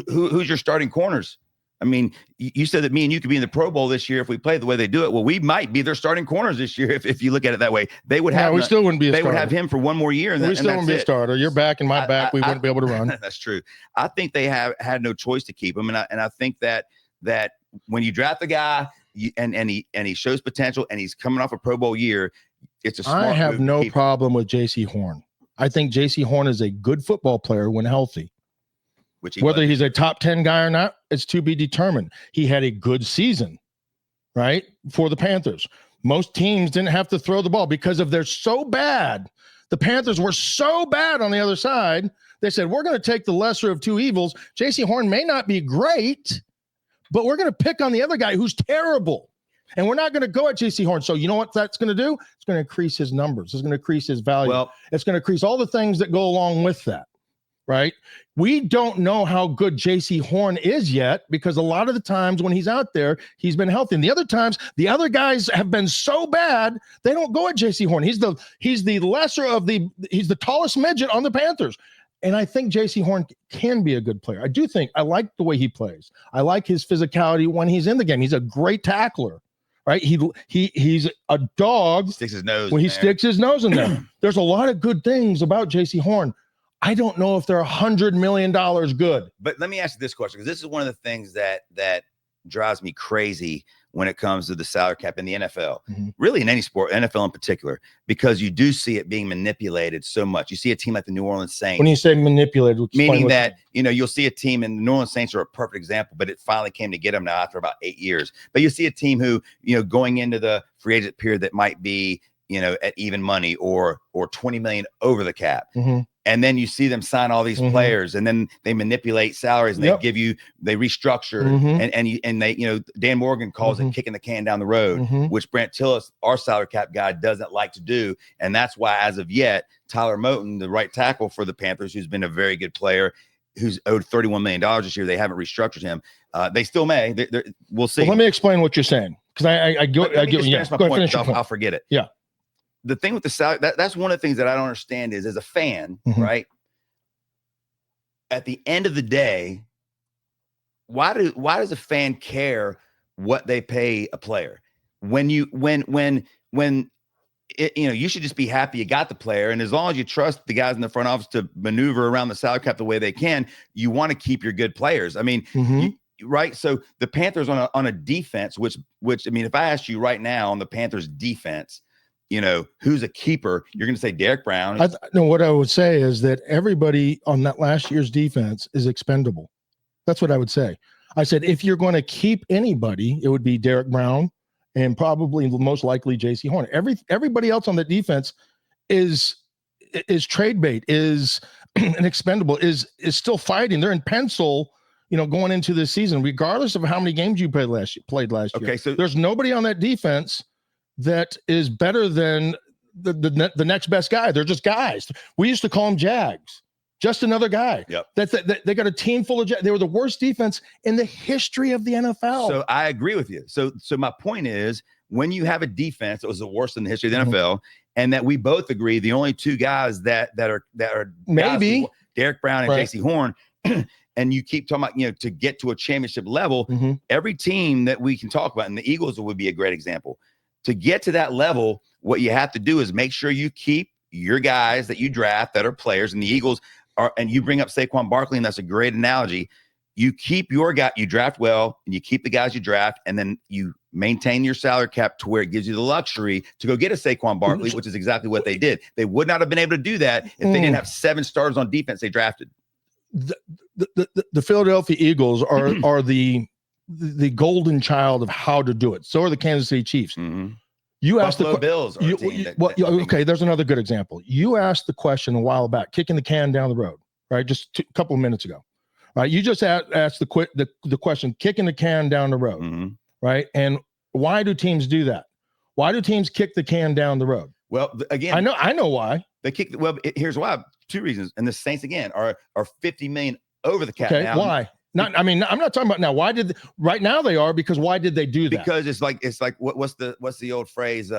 who's your starting corners? I mean, you said that me and you could be in the Pro Bowl this year if we play the way they do it. Well, we might be their starting corners this year if you look at it that way. They would have. We still wouldn't be. They would have him for one more year, and we still wouldn't be a starter. Your back and my back, we wouldn't be able to run. That's true. I think they had no choice to keep him, and I think that when you draft a guy and he shows potential and he's coming off a Pro Bowl year, it's a smart move. I have no problem with J.C. Horn. I think J.C. Horn is a good football player when healthy. Whether he's a top 10 guy or not, it's to be determined. He had a good season, right, for the Panthers. Most teams didn't have to throw the ball because they're so bad. The Panthers were so bad on the other side. They said, we're going to take the lesser of two evils. J.C. Horn may not be great, but we're going to pick on the other guy who's terrible. And we're not going to go at J.C. Horn. So you know what that's going to do? It's going to increase his numbers. It's going to increase his value. It's going to increase all the things that go along with that. Right? We don't know how good J.C. Horn is yet because a lot of the times when he's out there, he's been healthy. And the other times, the other guys have been so bad, they don't go at J.C. Horn. He's the lesser of he's the tallest midget on the Panthers. And I think J.C. Horn can be a good player. I like the way he plays. I like his physicality when he's in the game. He's a great tackler. Right? He's a dog. Sticks his nose when he sticks his nose in there. There's a lot of good things about J.C. Horn. I don't know if they're $100 million good. But let me ask you this question, because this is one of the things that drives me crazy when it comes to the salary cap in the NFL, really in any sport, NFL in particular, because you do see it being manipulated so much. You see a team like the New Orleans Saints. When you say manipulated, meaning that, you'll see a team, and the New Orleans Saints are a perfect example, but it finally came to get them now after about 8 years. But you see a team who, going into the free agent period that might be, at even money or 20 million over the cap. And then you see them sign all these players, and then they manipulate salaries, and they restructure, and they, Dan Morgan calls it kicking the can down the road, which Brent Tillis, our salary cap guy, doesn't like to do. And that's why, as of yet, Tyler Moton, the right tackle for the Panthers, who's been a very good player, who's owed $31 million this year, they haven't restructured him. They still may. We'll see. Well, let me explain what you're saying, because I get my point. I'll forget it. Yeah. The thing with the salary, that's one of the things that I don't understand is, as a fan, right? At the end of the day, why does a fan care what they pay a player? When you should just be happy you got the player, and as long as you trust the guys in the front office to maneuver around the salary cap the way they can, you want to keep your good players. I mean, right? So the Panthers on a defense, which I mean, if I asked you right now on the Panthers defense, who's a keeper, you're going to say Derek Brown. No, what I would say is that everybody on that last year's defense is expendable. That's what I would say. I said, if you're going to keep anybody, it would be Derek Brown and probably most likely JC Horn. Everybody else on the defense is trade bait, is an expendable, is still fighting. They're in pencil, going into this season, regardless of how many games you played last year. Okay, so there's nobody on that defense that is better than the next best guy. They're just guys. We used to call them Jags. Just another guy. Yep. They got a team full of they were the worst defense in the history of the NFL. So I agree with you. So my point is, when you have a defense that was the worst in the history of the NFL, and that we both agree the only two guys that are maybe guys, Derek Brown and JC Horn, and you keep talking about, to get to a championship level, every team that we can talk about, and the Eagles would be a great example. To get to that level, what you have to do is make sure you keep your guys that you draft that are players, and the Eagles are, and you bring up Saquon Barkley, and that's a great analogy. You keep your guy, you draft well, and you keep the guys you draft, and then you maintain your salary cap to where it gives you the luxury to go get a Saquon Barkley, which is exactly what they did. They would not have been able to do that if they didn't have 7 starters on defense they drafted. The Philadelphia Eagles are the golden child of how to do it. So are the Kansas City Chiefs. You asked Buffalo Bills. Okay, there's another good example. You asked the question a while back, kicking the can down the road, right? Just a couple of minutes ago, right? You just asked the question, kicking the can down the road, right? And why do teams do that? Why do teams kick the can down the road? Well, again, I know why. They kick. Well, here's why. 2 reasons. And the Saints again are 50 million over the cap. Okay, now. Why? I'm not talking about now. Why did right now they are? Because why did they do that? Because it's like what's the old phrase?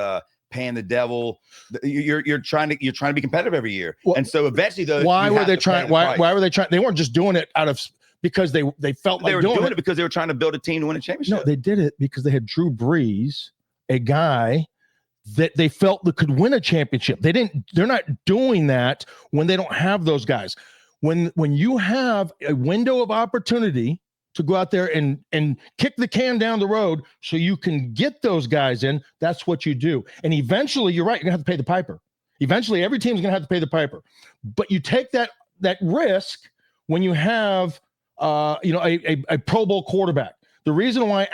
Paying the devil. You're trying to be competitive every year, and so eventually why were they trying? Why were they trying? They weren't just doing it because they felt like they were doing it because they were trying to build a team to win a championship. No, they did it because they had Drew Brees, a guy that they felt that could win a championship. They're not doing that when they don't have those guys. When you have a window of opportunity to go out there and kick the can down the road so you can get those guys in, that's what you do. And eventually, you're right, you're going to have to pay the piper. Eventually, every team's going to have to pay the piper. But you take that risk when you have a Pro Bowl quarterback. The reason why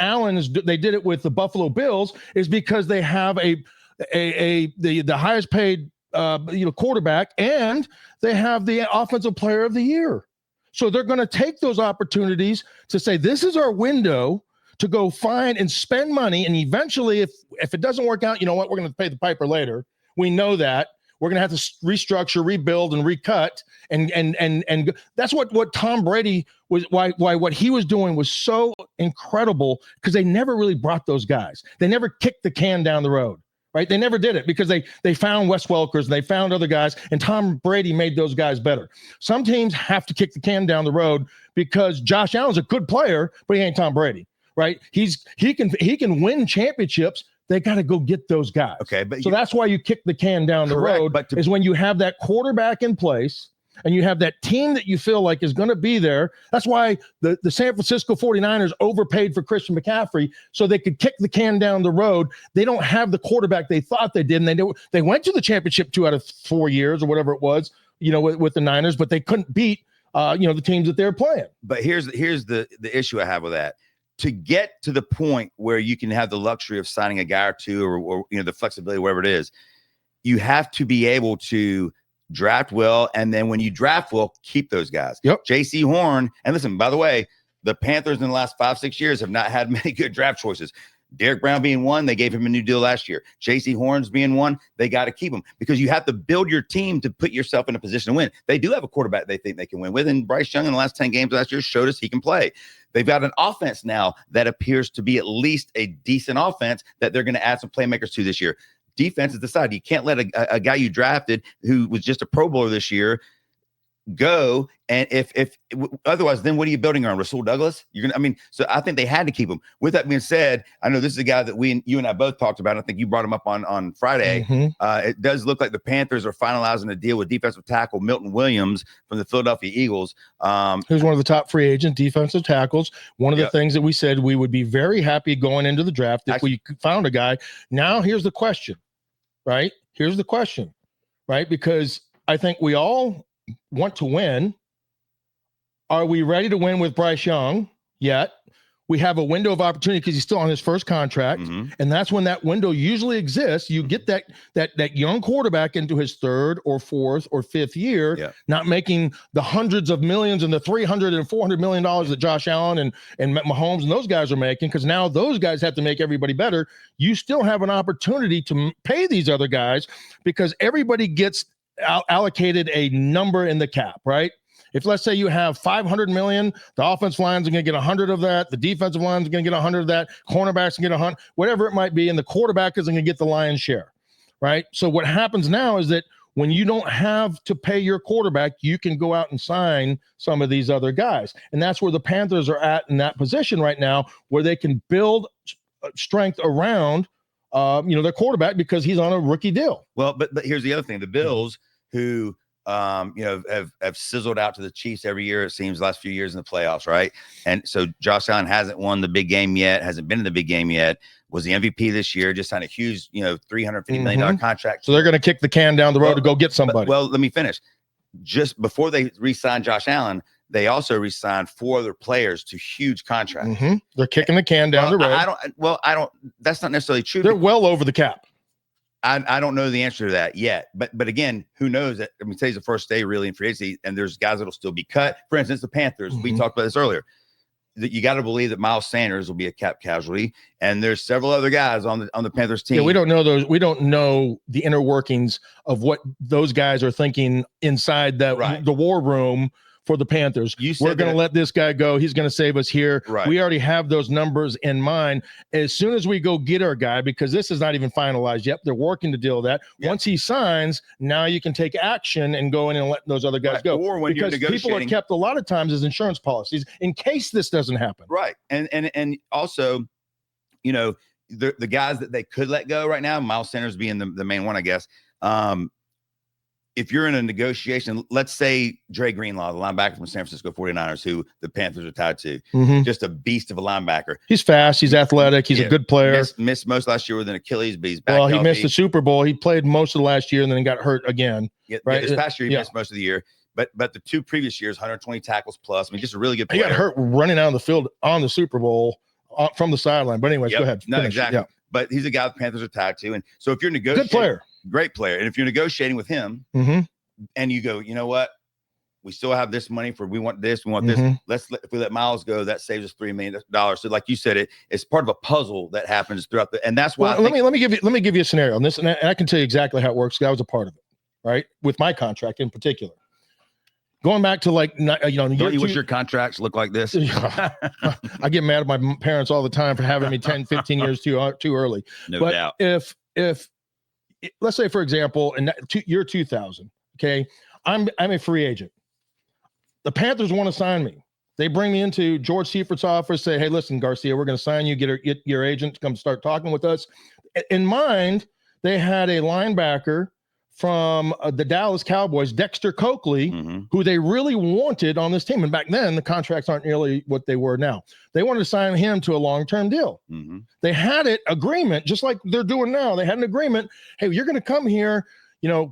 they did it with the Buffalo Bills is because they have the highest paid quarterback, and they have the offensive player of the year. So they're going to take those opportunities to say, this is our window to go find and spend money. And eventually, if it doesn't work out, you know what? We're going to pay the piper later. We know that. We're going to have to restructure, rebuild, and recut. And that's what Tom Brady was, why what he was doing was so incredible, because they never really brought those guys. They never kicked the can down the road. Right? They never did it because they found Wes Welkers and they found other guys, and Tom Brady made those guys better. Some teams have to kick the can down the road because Josh Allen's a good player, but he ain't Tom Brady, right? He can win championships. They got to go get those guys. Okay, but that's why you kick the can down the road, is when you have that quarterback in place and you have that team that you feel like is going to be there. That's why the San Francisco 49ers overpaid for Christian McCaffrey so they could kick the can down the road. They don't have the quarterback they thought they did, and they went to the championship 2 out of 4 years or whatever it was, with the Niners, but they couldn't beat the teams that they're playing. But here's the issue I have with that. To get to the point where you can have the luxury of signing a guy or two, or the flexibility, whatever it is, you have to be able to draft well, and then when you draft well, keep those guys. Yep. J.C. Horn, and listen, by the way, the Panthers in the last 5-6 years have not had many good draft choices. Derek Brown being one, they gave him a new deal last year. J.C. Horns being one, they got to keep him because you have to build your team to put yourself in a position to win. They do have a quarterback they think they can win with, and Bryce Young in the last 10 games last year showed us he can play. They've got an offense now that appears to be at least a decent offense that they're going to add some playmakers to this year. Defense is the side. You can't let a guy you drafted who was just a Pro Bowler this year go, and if otherwise, then what are you building around? Rasul Douglas? So I think they had to keep him. With that being said, I know this is a guy that you and I both talked about. I think you brought him up on Friday. It does look like the Panthers are finalizing a deal with defensive tackle Milton Williams from the Philadelphia Eagles, who's one of the top free agent defensive tackles. One of the things that we said we would be very happy going into the draft if we found a guy. Now here's the question, right? Because I think we all want to win. Are we ready to win with Bryce Young yet? We have a window of opportunity because he's still on his first contract, and that's when that window usually exists. You get that young quarterback into his 3rd or 4th or 5th year, not making the hundreds of millions and the $300 and $400 million that Josh Allen and Mahomes and those guys are making, because now those guys have to make everybody better. You still have an opportunity to pay these other guys because everybody gets allocated a number in the cap, right? If let's say you have $500 million, the offensive line's going to get 100 of that. The defensive line's going to get 100 of that. Cornerbacks can get 100, whatever it might be. And the quarterback is going to get the lion's share, right? So what happens now is that when you don't have to pay your quarterback, you can go out and sign some of these other guys. And that's where the Panthers are at in that position right now, where they can build strength around their quarterback because he's on a rookie deal. Well, but here's the other thing. The Bills, who have sizzled out to the Chiefs every year, it seems, last few years in the playoffs, right? And so Josh Allen hasn't won the big game yet, hasn't been in the big game yet, was the MVP this year, just signed a huge, $350 million contract. So they're going to kick the can down the road to go get somebody. Well, let me finish. Just before they re-signed Josh Allen, they also re-signed 4 other players to huge contracts. They're kicking the can down the road. I don't, that's not necessarily true. They're well over the cap. I don't know the answer to that yet, but again, who knows? Today's the first day really in free agency, and there's guys that'll still be cut. For instance, the Panthers. We talked about this earlier. That you got to believe that Miles Sanders will be a cap casualty, and there's several other guys on the Panthers team. Yeah, we don't know those. We don't know the inner workings of what those guys are thinking inside the war room for the Panthers. We're going to let this guy go. He's going to save us here. Right. We already have those numbers in mind. As soon as we go get our guy, because this is not even finalized yet, they're working to deal with that. Yep. Once he signs, now you can take action and go in and let those other guys go. Or when because people are kept a lot of times as insurance policies in case this doesn't happen. Right. And also, the guys that they could let go right now, Miles Sanders being the main one, I guess. If you're in a negotiation, let's say Dre Greenlaw, the linebacker from San Francisco 49ers, who the Panthers are tied to, just a beast of a linebacker. He's fast. He's athletic. He's a good player. Missed most last year with an Achilles, but he's back. Well, he missed the Super Bowl. He played most of the last year and then got hurt again. Right. This past year, he missed most of the year. But the 2 previous years, 120 tackles plus. Just a really good player. He got hurt running out of the field on the Super Bowl from the sideline. But anyways, go ahead. No, exactly. Yeah. But he's a guy the Panthers are tied to. And so if you're negotiating. Good player. Great player. And if you're negotiating with him and you go, you know what? We still have this money for, we want this, we want this. If we let Miles go, that saves us $3 million. So like you said, it's part of a puzzle that happens throughout and that's why. Let me give you a scenario on this. And I can tell you exactly how it works. I was a part of it, right? With my contract in particular. Going back to what your contracts look like this? I get mad at my parents all the time for having me 10, 15 years too early. No doubt. If let's say, for example, in year 2000, okay, I'm a free agent. The Panthers want to sign me. They bring me into George Seifert's office, say, hey, listen, Garcia, we're going to sign you, get your agent to come start talking with us. In mind, they had a linebacker from the Dallas Cowboys, Dexter Coakley, who they really wanted on this team. And back then, the contracts aren't nearly what they were now. They wanted to sign him to a long-term deal. They had an agreement, just like they're doing now. They had an agreement. Hey, you're going to come here.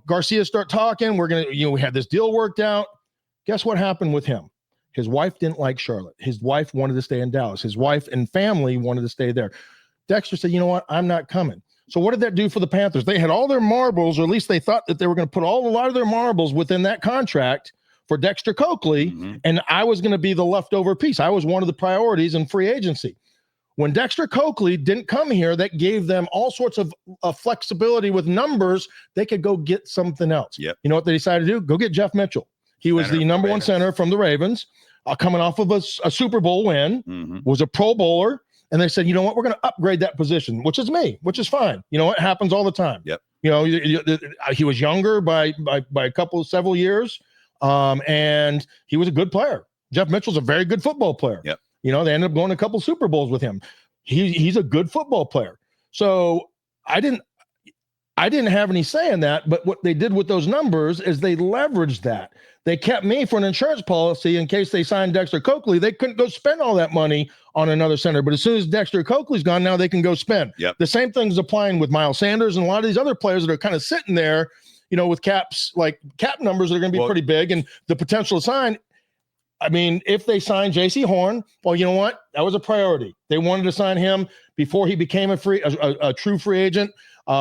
Garcia start talking. We're going to, we had this deal worked out. Guess what happened with him? His wife didn't like Charlotte. His wife wanted to stay in Dallas. His wife and family wanted to stay there. Dexter said, you know what? I'm not coming. So what did that do for the Panthers? They had all their marbles, or at least they thought that they were going to put a lot of their marbles within that contract for Dexter Coakley, and I was going to be the leftover piece. I was one of the priorities in free agency. When Dexter Coakley didn't come here, that gave them all sorts of flexibility with numbers. They could go get something else. You know what they decided to do? Go get Jeff Mitchell. He was the number one center from the Ravens, coming off of a Super Bowl win, was a Pro Bowler. And they said, you know what, we're going to upgrade that position, which is me, which is fine. You know, it happens all the time. He was younger by several years, and he was a good player. Jeff Mitchell's a very good football player. They ended up going to a couple Super Bowls with him. He's a good football player. So I didn't have any say in that, but what they did with those numbers is they leveraged that. They kept me for an insurance policy in case they signed Dexter Coakley. They couldn't go spend all that money on another center. But as soon as Dexter Coakley's gone, now they can go spend. The same thing is applying with Miles Sanders and a lot of these other players that are kind of sitting there, with cap numbers that are going to be pretty big and the potential to sign. I mean, if they sign J.C. Horn, well, you know what? That was a priority. They wanted to sign him before he became a true free agent.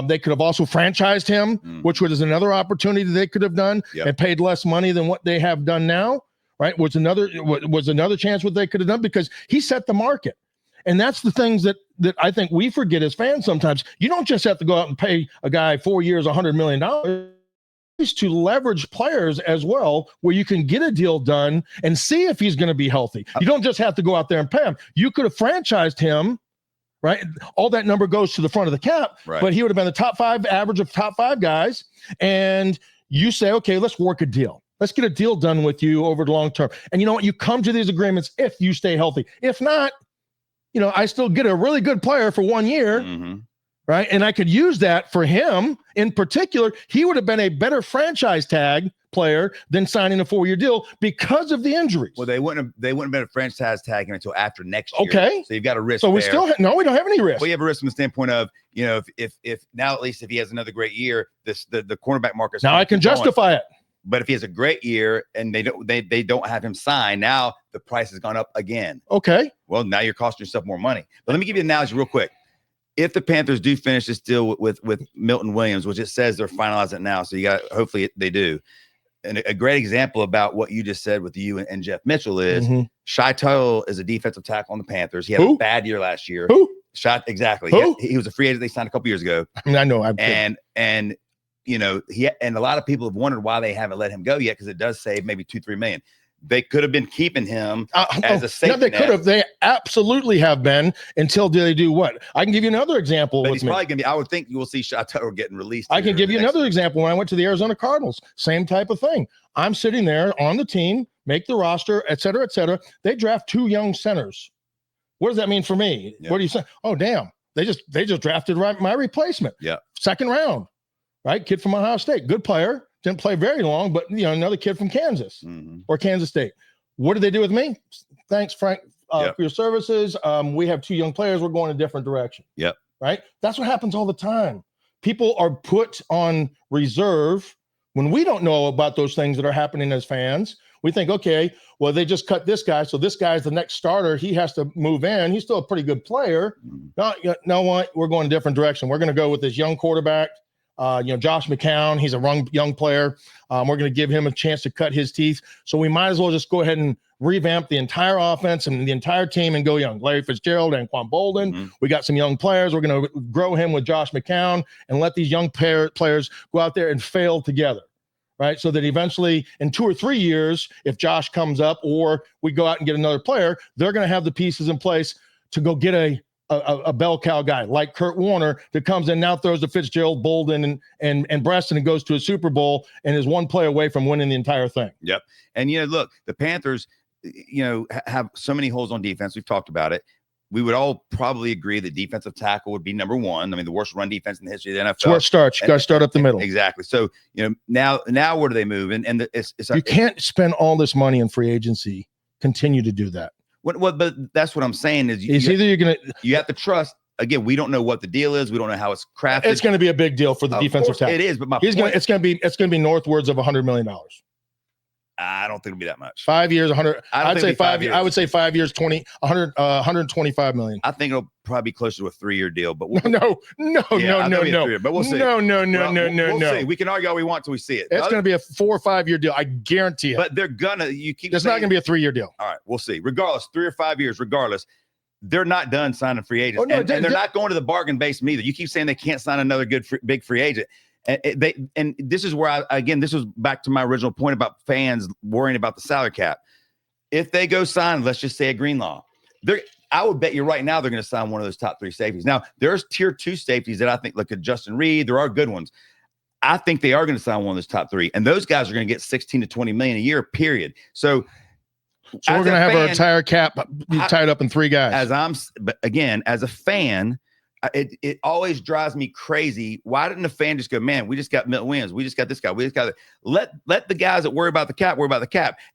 They could have also franchised him, which was another opportunity they could have done and paid less money than what they have done now, right? Was another chance what they could have done, because he set the market. And that's the things that I think we forget as fans sometimes. You don't just have to go out and pay a guy 4 years, $100 million. To leverage players as well, where you can get a deal done and see if he's going to be healthy. You don't just have to go out there and pay him. You could have franchised him, right? All that number goes to the front of the cap, but he would have been the top five, average of top five guys. And you say, okay, let's work a deal. Let's get a deal done with you over the long term. And you know what? You come to these agreements if you stay healthy. If not, I still get a really good player for 1 year. Right. And I could use that for him in particular. He would have been a better franchise tag player than signing a 4-year deal because of the injuries. Well, they wouldn't have been a franchise tag him until after next year. Okay. So you've got a risk. So we still we don't have any risk. Well, you have a risk from the standpoint of, if now, at least if he has another great year, the cornerback market. Now I can justify it. But if he has a great year and they don't have him sign, now the price has gone up again. Okay. Well, now you're costing yourself more money. But let me give you an analogy real quick. If the Panthers do finish this deal with Milton Williams, which it says they're finalizing it now, so hopefully they do. And a great example about what you just said with you and Jeff Mitchell is Shai Tuttle is a defensive tackle on the Panthers. He had a bad year last year. Exactly. He was a free agent they signed a couple years ago. I mean, I know. And a lot of people have wondered why they haven't let him go yet, because it does save maybe $2-3 million. They could have been keeping him as a safety. No, they could have. They absolutely have been, until they do what? I can give you another example. But he's probably going to be. I would think you will see Shai Tuttle getting released. I can give you another example. When I went to the Arizona Cardinals, same type of thing. I'm sitting there on the team, make the roster, et cetera, et cetera. They draft 2 young centers. What does that mean for me? What do you say? Oh, damn. They just drafted my replacement. Second round, right? Kid from Ohio State, good player. Didn't play very long, but another kid from Kansas or Kansas State. What did they do with me? Thanks, Frank, for your services. We have 2 young players. We're going a different direction. Right. That's what happens all the time. People are put on reserve when we don't know about those things that are happening as fans. We think, okay, well, they just cut this guy, so this guy's the next starter. He has to move in. He's still a pretty good player. No, what? We're going a different direction. We're going to go with this young quarterback. Josh McCown, he's a young player. We're going to give him a chance to cut his teeth. So we might as well just go ahead and revamp the entire offense and the entire team and go young. Larry Fitzgerald and Quan Bolden. We got some young players. We're going to grow him with Josh McCown and let these young players go out there and fail together. Right. So that eventually in 2 or 3 years, if Josh comes up or we go out and get another player, they're going to have the pieces in place to go get a bell cow guy like Kurt Warner that comes in now, throws to Fitzgerald, Bolden, and Preston, and goes to a Super Bowl and is one play away from winning the entire thing. And look, the Panthers, have so many holes on defense. We've talked about it. we would all probably agree that defensive tackle would be number one. I mean, the worst run defense in the history of the NFL. That's where it starts. You got to start up the middle. Exactly. So, now where do they move? And you can't spend all this money in free agency. Continue to do that. But that's what I'm saying is you have to trust. Again, we don't know what the deal is. We don't know how it's crafted. It's going to be a big deal for the defensive tackle. It is, but it's going to be northwards of $100 million. I don't think it'll be that much. 5 years, 100. I'd say 5 years. I would say 5 years, 125 million. I think it'll probably be closer to a 3-year deal. But no. But we'll see. No. See. We can argue all we want till we see it. It's going to be a 4 or 5 year deal. I guarantee it. But they're gonna. It's not going to be a 3-year deal. All right, we'll see. Regardless, 3 or 5 years. Regardless, they're not done signing free agents, and they're not going to the bargain basement either. You keep saying they can't sign another good big free agent. And this is where this was back to my original point about fans worrying about the salary cap. If they go sign, let's just say a Greenlaw, I would bet you right now they're going to sign one of those top 3 safeties. Now there's tier 2 safeties that I think look at Justin Reed. There are good ones. I think they are going to sign one of those top 3, and those guys are going to get 16 to 20 million a year, period. So we're going to have our entire cap tied up in 3 guys. But again, as a fan, it always drives me crazy. Why didn't the fan just go, man, we just got Milton Williams. We just got this guy. We just got let the guys that worry about the cap,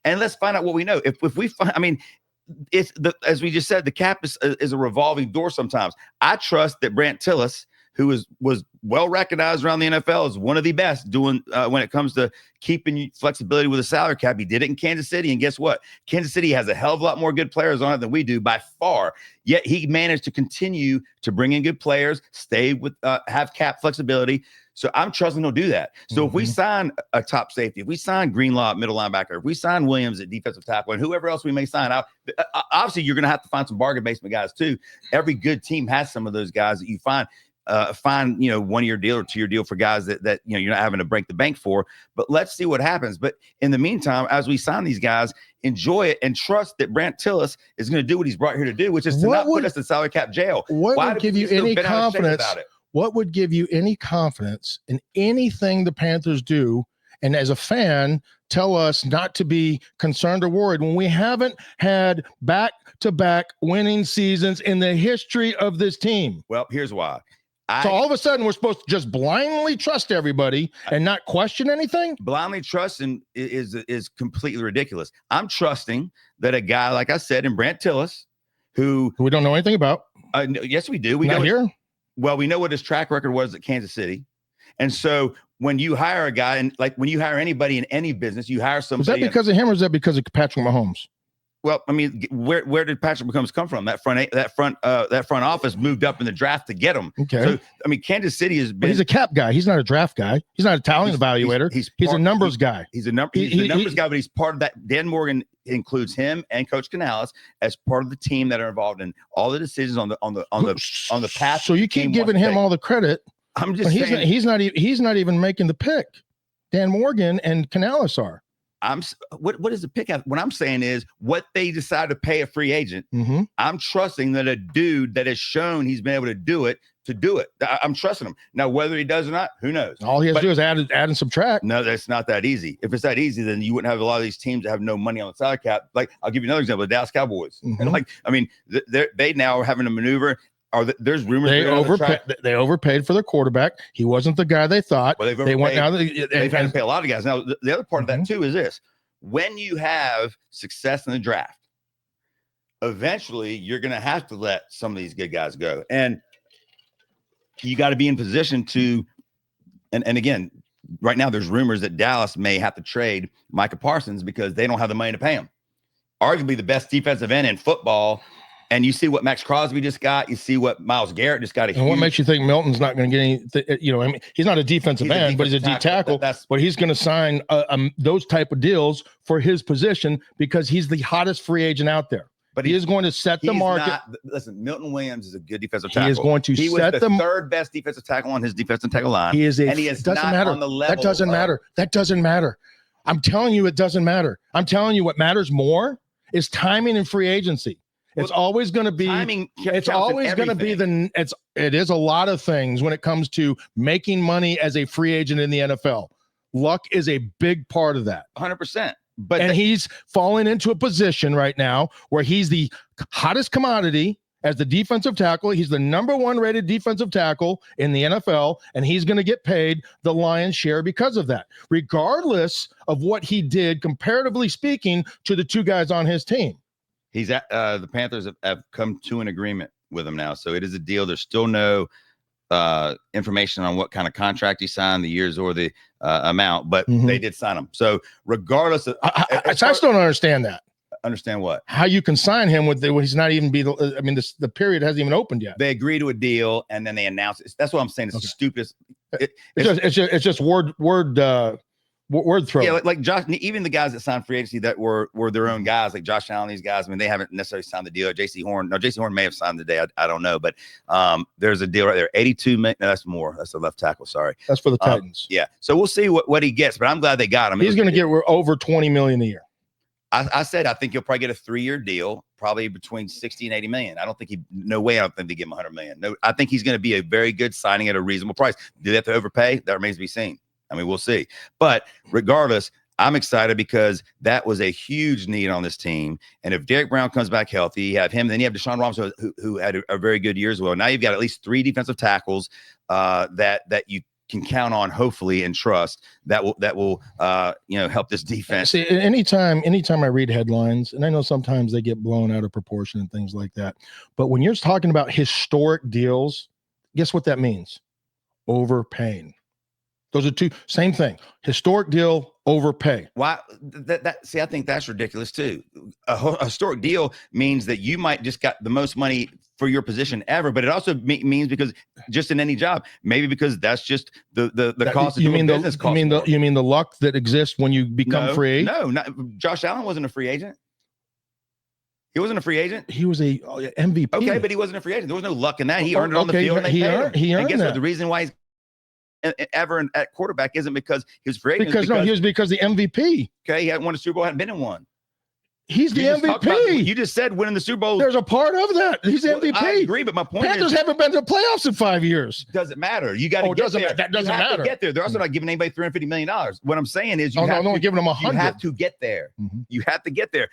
and let's find out what we know. If we find, I mean, as we just said, the cap is a revolving door sometimes. I trust that Brant Tillis, who was well recognized around the NFL as one of the best doing when it comes to keeping flexibility with the salary cap. He did it in Kansas City, and guess what? Kansas City has a hell of a lot more good players on it than we do by far. Yet he managed to continue to bring in good players, stay with have cap flexibility. So I'm trusting he'll do that. So if we sign a top safety, if we sign Greenlaw at middle linebacker, if we sign Williams at defensive tackle, and whoever else we may sign out, obviously you're going to have to find some bargain basement guys too. Every good team has some of those guys that you find 1-year deal or 2-year deal for guys that you're not having to break the bank for. But let's see what happens. But in the meantime, as we sign these guys, enjoy it and trust that Brant Tillis is going to do what he's brought here to do, which is to not put us in salary cap jail. What would give you any confidence? What would give you any confidence in anything the Panthers do? And as a fan, tell us not to be concerned or worried when we haven't had back-to-back winning seasons in the history of this team. Well, here's why. So all of a sudden we're supposed to just blindly trust everybody and not question anything? Blindly trusting is completely ridiculous. I'm trusting that a guy, like I said, in Brant Tillis, who we don't know anything about. Yes, we do. We know here. Well, we know what his track record was at Kansas City. And so when you hire a guy, and like when you hire anybody in any business, you hire somebody. Is that because of him or is that because of Patrick Mahomes? Well, I mean, where did Patrick Mahomes come from? That front office moved up in the draft to get him. Okay. So I mean, Kansas City has been. But he's a cap guy. He's not a draft guy. He's not a talent evaluator. He's a numbers guy. He's a numbers guy, but he's part of that. Dan Morgan includes him and Coach Canales as part of the team that are involved in all the decisions on the path. So you keep giving him all the credit. I'm just saying he's not even making the pick. Dan Morgan and Canales are. What is the pick? What I'm saying is what they decide to pay a free agent. I'm trusting that a dude that has shown he's been able to do it. I'm trusting him. Now, whether he does or not, who knows? All he has to do is add and subtract. No, that's not that easy. If it's that easy, then you wouldn't have a lot of these teams that have no money on the salary cap. Like, I'll give you another example: the Dallas Cowboys. And they now are having to maneuver. There's rumors they overpaid for their quarterback. He wasn't the guy they thought. Well, they've had to pay a lot of guys. Now, the other part of that too is this: when you have success in the draft, eventually you're going to have to let some of these good guys go, and you got to be in position to. And again, right now there's rumors that Dallas may have to trade Micah Parsons because they don't have the money to pay him. Arguably the best defensive end in football. And you see what Max Crosby just got. You see what Myles Garrett just got. And what makes you think Milton's not going to get any? I mean, he's not a defensive end, but he's a D tackle. But he's going to sign those type of deals for his position because he's the hottest free agent out there. But he is going to set the market. Listen, Milton Williams is a good defensive tackle. He is going to set the third best defensive tackle on his defensive tackle line. He is on the level. That doesn't matter. That doesn't matter. I'm telling you, it doesn't matter. I'm telling you, what matters more is timing and free agency. It's always going to be timing. It's always going to be it is a lot of things when it comes to making money as a free agent in the NFL. Luck is a big part of that. 100%. And he's falling into a position right now where he's the hottest commodity as the defensive tackle. He's the number 1 rated defensive tackle in the NFL, and he's going to get paid the lion's share because of that, regardless of what he did, comparatively speaking, to the 2 guys on his team. He's at the Panthers have come to an agreement with him now, so it is a deal. There's still no information on what kind of contract he signed, the years or the amount, but they did sign him. So regardless of, I still don't understand that. Understand what? How you can sign him with he's not even the period hasn't even opened yet. They agree to a deal and then they announce it. That's what I'm saying. It's the stupidest. It's just word throw. Yeah, like Josh, even the guys that signed free agency that were their own guys, like Josh Allen, these guys. I mean, they haven't necessarily signed the deal. JC Horn may have signed the day. I don't know, but there's a deal right there. 82 million. No, that's more. That's the left tackle. Sorry, that's for the Titans. Yeah. So we'll see what he gets, but I'm glad they got him. He's going to get over $20 million a year. I said I think he'll probably get a 3-year deal, probably between 60 and 80 million. I don't think I don't think they give him 100 million. No, I think he's going to be a very good signing at a reasonable price. Do they have to overpay? That remains to be seen. I mean, we'll see. But regardless, I'm excited because that was a huge need on this team. And if Derek Brown comes back healthy, you have him, then you have Deshaun Robinson, who had a very good year as well. Now you've got at least 3 defensive tackles that you can count on, hopefully, and trust that will help this defense. See, anytime I read headlines, and I know sometimes they get blown out of proportion and things like that, but when you're talking about historic deals, guess what that means? Overpaying. Those are 2 same thing. Historic deal, overpay. Why? See, I think that's ridiculous too. A historic deal means that you might just got the most money for your position ever, but it also means because just in any job, maybe because that's just the cost of doing business. You mean the luck that exists when you become free agent? No, Josh Allen wasn't a free agent. He wasn't a free agent. He was a MVP. Okay, but he wasn't a free agent. There was no luck in that. He earned it on the field. He earned guess that. what? The reason why he's ever at quarterback isn't because he was free agent. He was because the MVP. Okay, he hadn't won a Super Bowl, hadn't been in one. He's the MVP. You just said winning the Super Bowl. There's a part of that. He's the MVP. I agree, but my point Panthers haven't been to the playoffs in 5 years. Doesn't matter. You got to get there. That doesn't matter. Get there. They're also not giving anybody $350 million. What I'm saying is, giving them 100. You have to get there. You have to get there.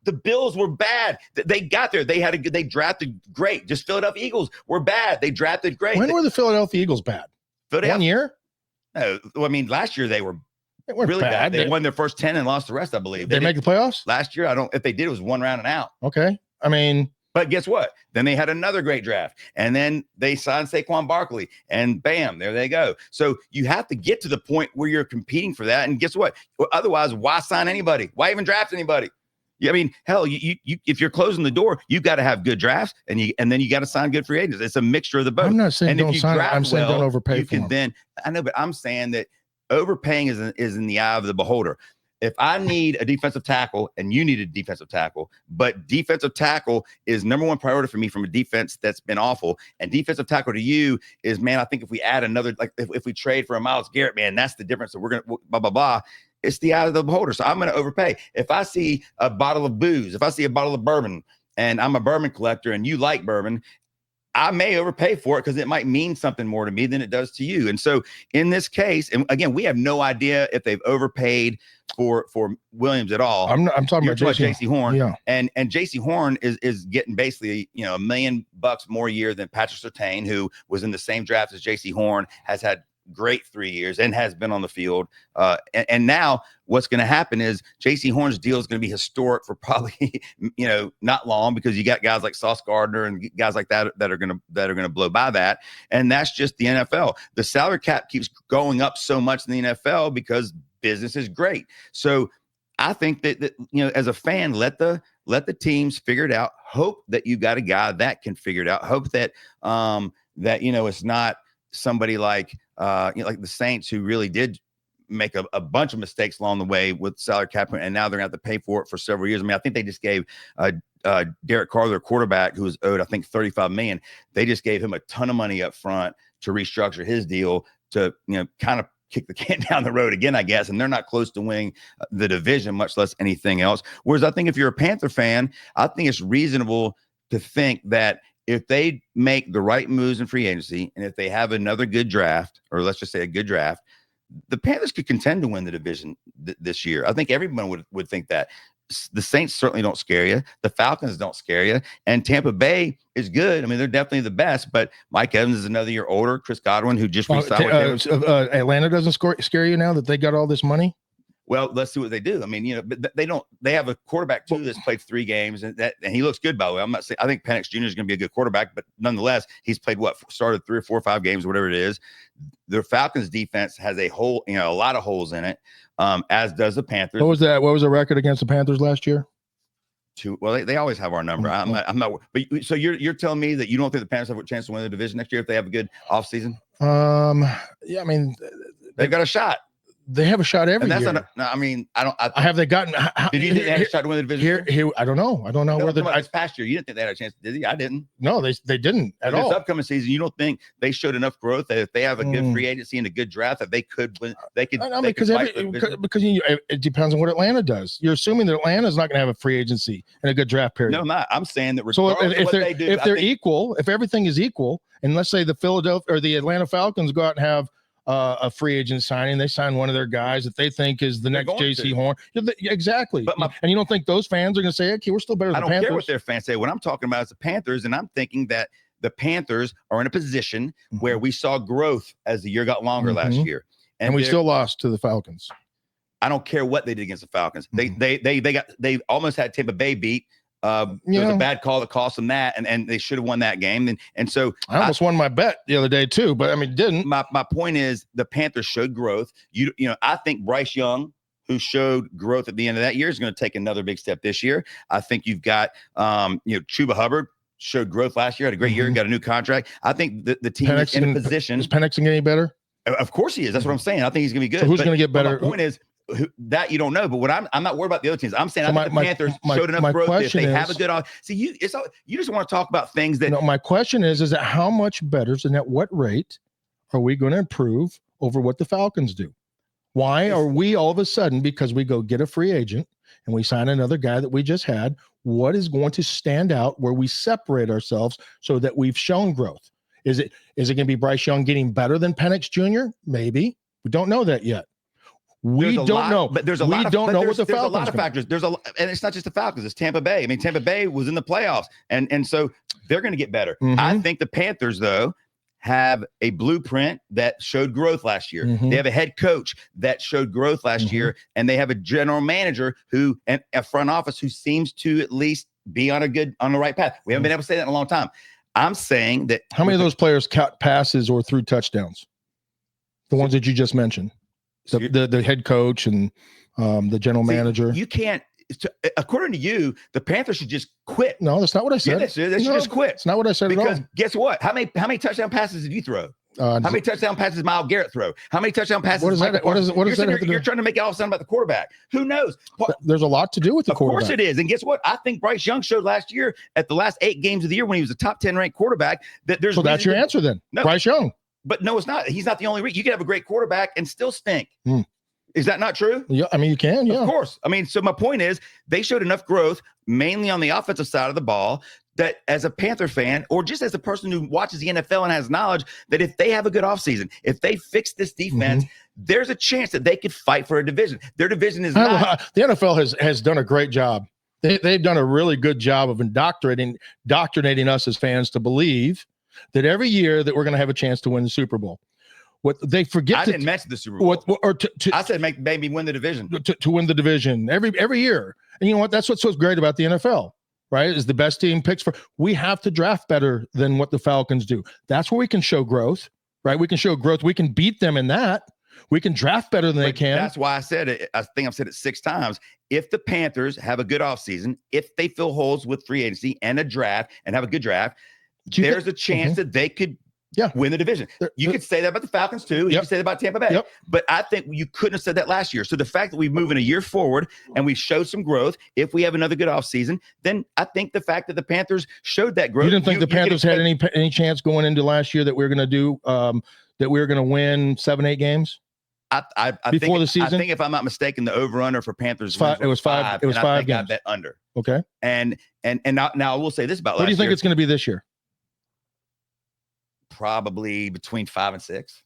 The Bills were bad. They got there. They drafted great. Just Philadelphia Eagles were bad. They drafted great. When were the Philadelphia Eagles bad? 1 year? No, I mean last year they were really bad. They won their first 10 and lost the rest, I believe. They make the playoffs? Last year, if they did, it was 1 round and out. Okay. I mean, but guess what? Then they had another great draft. And then they signed Saquon Barkley. And bam, there they go. So you have to get to the point where you're competing for that. And guess what? Otherwise, why sign anybody? Why even draft anybody? I mean, hell, you if you're closing the door, you got to have good drafts, and then you got to sign good free agents. It's a mixture of the both. I'm not saying and don't sign. I'm saying don't overpay. You can then. I know, but I'm saying that overpaying is in the eye of the beholder. If I need a defensive tackle and you need a defensive tackle, but defensive tackle is number 1 priority for me from a defense that's been awful, and defensive tackle to you is, man, I think if we add another, like if we trade for a Myles Garrett, man, that's the difference. So we're going to blah, blah, blah. It's the eye of the beholder. So I'm going to overpay. If I see a bottle of booze, if I see a bottle of bourbon, and I'm a bourbon collector and you like bourbon, I may overpay for it because it might mean something more to me than it does to you. And so in this case, and again, we have no idea if they've overpaid for Williams at all. I'm talking about JC Horn. Yeah. And JC Horn is getting basically, $1 million more a year than Patrick Surtain, who was in the same draft as JC Horn, has had great 3 years and has been on the field. And now what's going to happen is JC Horn's deal is going to be historic for probably, not long, because you got guys like Sauce Gardner and guys like that are going to blow by that. And that's just the NFL. The salary cap keeps going up so much in the NFL because business is great. So I think that as a fan, let the teams figure it out. Hope that you got a guy that can figure it out. Hope that it's not somebody like like the Saints, who really did make a bunch of mistakes along the way with salary cap, and now they're going to have to pay for it for several years. I mean, I think they just gave Derek Carr, their quarterback, who was owed, I think, $35 million. They just gave him a ton of money up front to restructure his deal to, kind of kick the can down the road again, I guess. And they're not close to winning the division, much less anything else. Whereas I think if you're a Panther fan, I think it's reasonable to think that if they make the right moves in free agency, and if they have another good draft, or let's just say a good draft, the Panthers could contend to win the division this year. I think everyone would think that. the Saints certainly don't scare you. The Falcons don't scare you. And Tampa Bay is good. I mean, they're definitely the best, but Mike Evans is another year older. Chris Godwin, who just re-signed with him. Atlanta doesn't scare you now that they got all this money? Well, let's see what they do. I mean, but they have a quarterback too that's played 3 games and he looks good, by the way. I'm not saying I think Penix Jr. is going to be a good quarterback, but nonetheless, he's played started 3 or 4 or 5 games, whatever it is. The Falcons defense has a lot of holes in it, as does the Panthers. What was that? What was the record against the Panthers last year? Well, they always have our number. I'm not. But so you're telling me that you don't think the Panthers have a chance to win the division next year if they have a good offseason? Yeah, I mean, they've got a shot. They have a shot every year. Have they gotten? Did you think they had a shot to win the division? Here, I don't know. I don't know whether this past year you didn't think they had a chance, did you? I didn't. No, they didn't at all. This upcoming season, you don't think they showed enough growth that if they have a good free agency and a good draft that they could win? Because it depends on what Atlanta does. You're assuming that Atlanta is not going to have a free agency and a good draft period. No, I'm not. I'm saying that if they're equal, if everything is equal, and let's say the Philadelphia or the Atlanta Falcons go out and have a free agent signing, they sign one of their guys that they think is the next J.C. Horn. Exactly. And you don't think those fans are going to say, okay, we're still better than the Panthers? I don't care what their fans say. What I'm talking about is the Panthers, and I'm thinking that the Panthers are in a position where we saw growth as the year got longer last year. And we still lost to the Falcons. I don't care what they did against the Falcons. They almost had Tampa Bay beat. There was a bad call that cost them that, and they should have won that game. And so I almost won my bet the other day too, but I mean, didn't. My point is the Panthers showed growth. I think Bryce Young, who showed growth at the end of that year, is going to take another big step this year. I think you've got Chuba Hubbard showed growth last year, had a great year, and got a new contract. I think the team is in a position. Is Penix getting any better? Of course he is. That's what I'm saying. I think he's going to be good. So who's going to get better? My point is, that you don't know, but what I'm not worried about the other teams. I'm saying I think the Panthers showed enough growth that if they have a good you just want to talk about things that. No, my question is that how much better and at what rate are we going to improve over what the Falcons do? Why are we all of a sudden, because we go get a free agent and we sign another guy that we just had, what is going to stand out where we separate ourselves so that we've shown growth? Is it going to be Bryce Young getting better than Penix Jr.? Maybe. We don't know that yet. We don't know, but there's a lot of factors. And it's not just the Falcons, it's Tampa Bay. I mean, Tampa Bay was in the playoffs, and so they're going to get better. I think the Panthers, though, have a blueprint that showed growth last year. They have a head coach that showed growth last year, and they have a general manager and a front office who seems to at least be on the right path. We haven't been able to say that in a long time. I'm saying that. How many of those players caught passes or threw touchdowns? The ones that you just mentioned. The head coach and the general manager. You can't. According to you, the Panthers should just quit. No, that's not what I said. Yeah, they should just quit. It's not what I said because at all. Guess what? How many touchdown passes did you throw? How many touchdown passes did Myles Garrett throw? How many touchdown passes? What is that? You're trying to make it all sound about the quarterback. Who knows? There's a lot to do with the quarterback. Of course it is. And guess what? I think Bryce Young showed last year at the last 8 games of the year when he was a top 10 ranked quarterback that there's. So that's your answer then. No, Bryce Young. But no, it's not. He's not the only reason. You can have a great quarterback and still stink. Is that not true? Yeah, I mean, you can, yeah. Of course. I mean, so my point is they showed enough growth, mainly on the offensive side of the ball, that as a Panther fan, or just as a person who watches the NFL and has knowledge, that if they have a good offseason, if they fix this defense, there's a chance that they could fight for a division. Their division is not. The NFL has done a great job. They've done a really good job of indoctrinating us as fans to believe that every year that we're going to have a chance to win the Super Bowl. What they forget. I didn't mention the Super Bowl. I said maybe win the division. To win the division every year. And you know what? That's what's so great about the NFL, right? Is the best team picks for. We have to draft better than what the Falcons do. That's where we can show growth, right? We can show growth. We can beat them in that. We can draft better than they can. That's why I said it. I think I've said it 6 times. If the Panthers have a good offseason, if they fill holes with free agency and a draft and have a good draft, there's a chance that they could win the division. You could say that about the Falcons too. You could say that about Tampa Bay. But I think you couldn't have said that last year. So the fact that we move in a year forward and we showed some growth, if we have another good offseason, then I think the fact that the Panthers showed that growth. You didn't think the Panthers had any chance going into last year that we were going to do that we were going to win 7-8 games? I before think, the season. I think if I'm not mistaken, the over/under for Panthers it was 5. It was 5 games. I bet under. Okay. And now I will say this about last year. What do you think it's going to be this year? Probably between 5 and 6,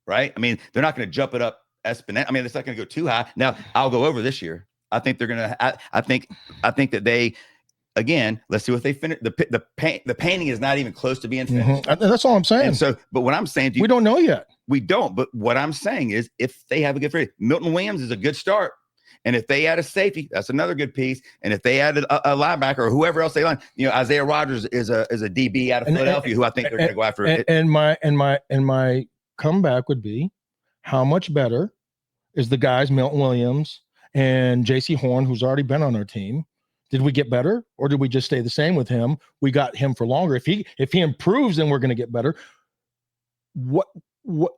right? I mean, they're not going to jump it up exponentially. I mean, it's not going to go too high. Now, I'll go over this year. I think they're gonna. I think that they. Again, let's see what they finish. The painting is not even close to being finished. Mm-hmm. That's all I'm saying. And so, but what I'm saying to you, we don't know yet. We don't. But what I'm saying is, if they have a good free, Milton Williams is a good start. And if they add a safety, that's another good piece. And if they add a linebacker or whoever else they line, Isaiah Rodgers is a DB out of Philadelphia who I think they're going to go after. And my comeback would be, how much better is the guys Milton Williams and J.C. Horn, who's already been on our team? Did we get better, or did we just stay the same with him? We got him for longer. If he improves, then we're going to get better. What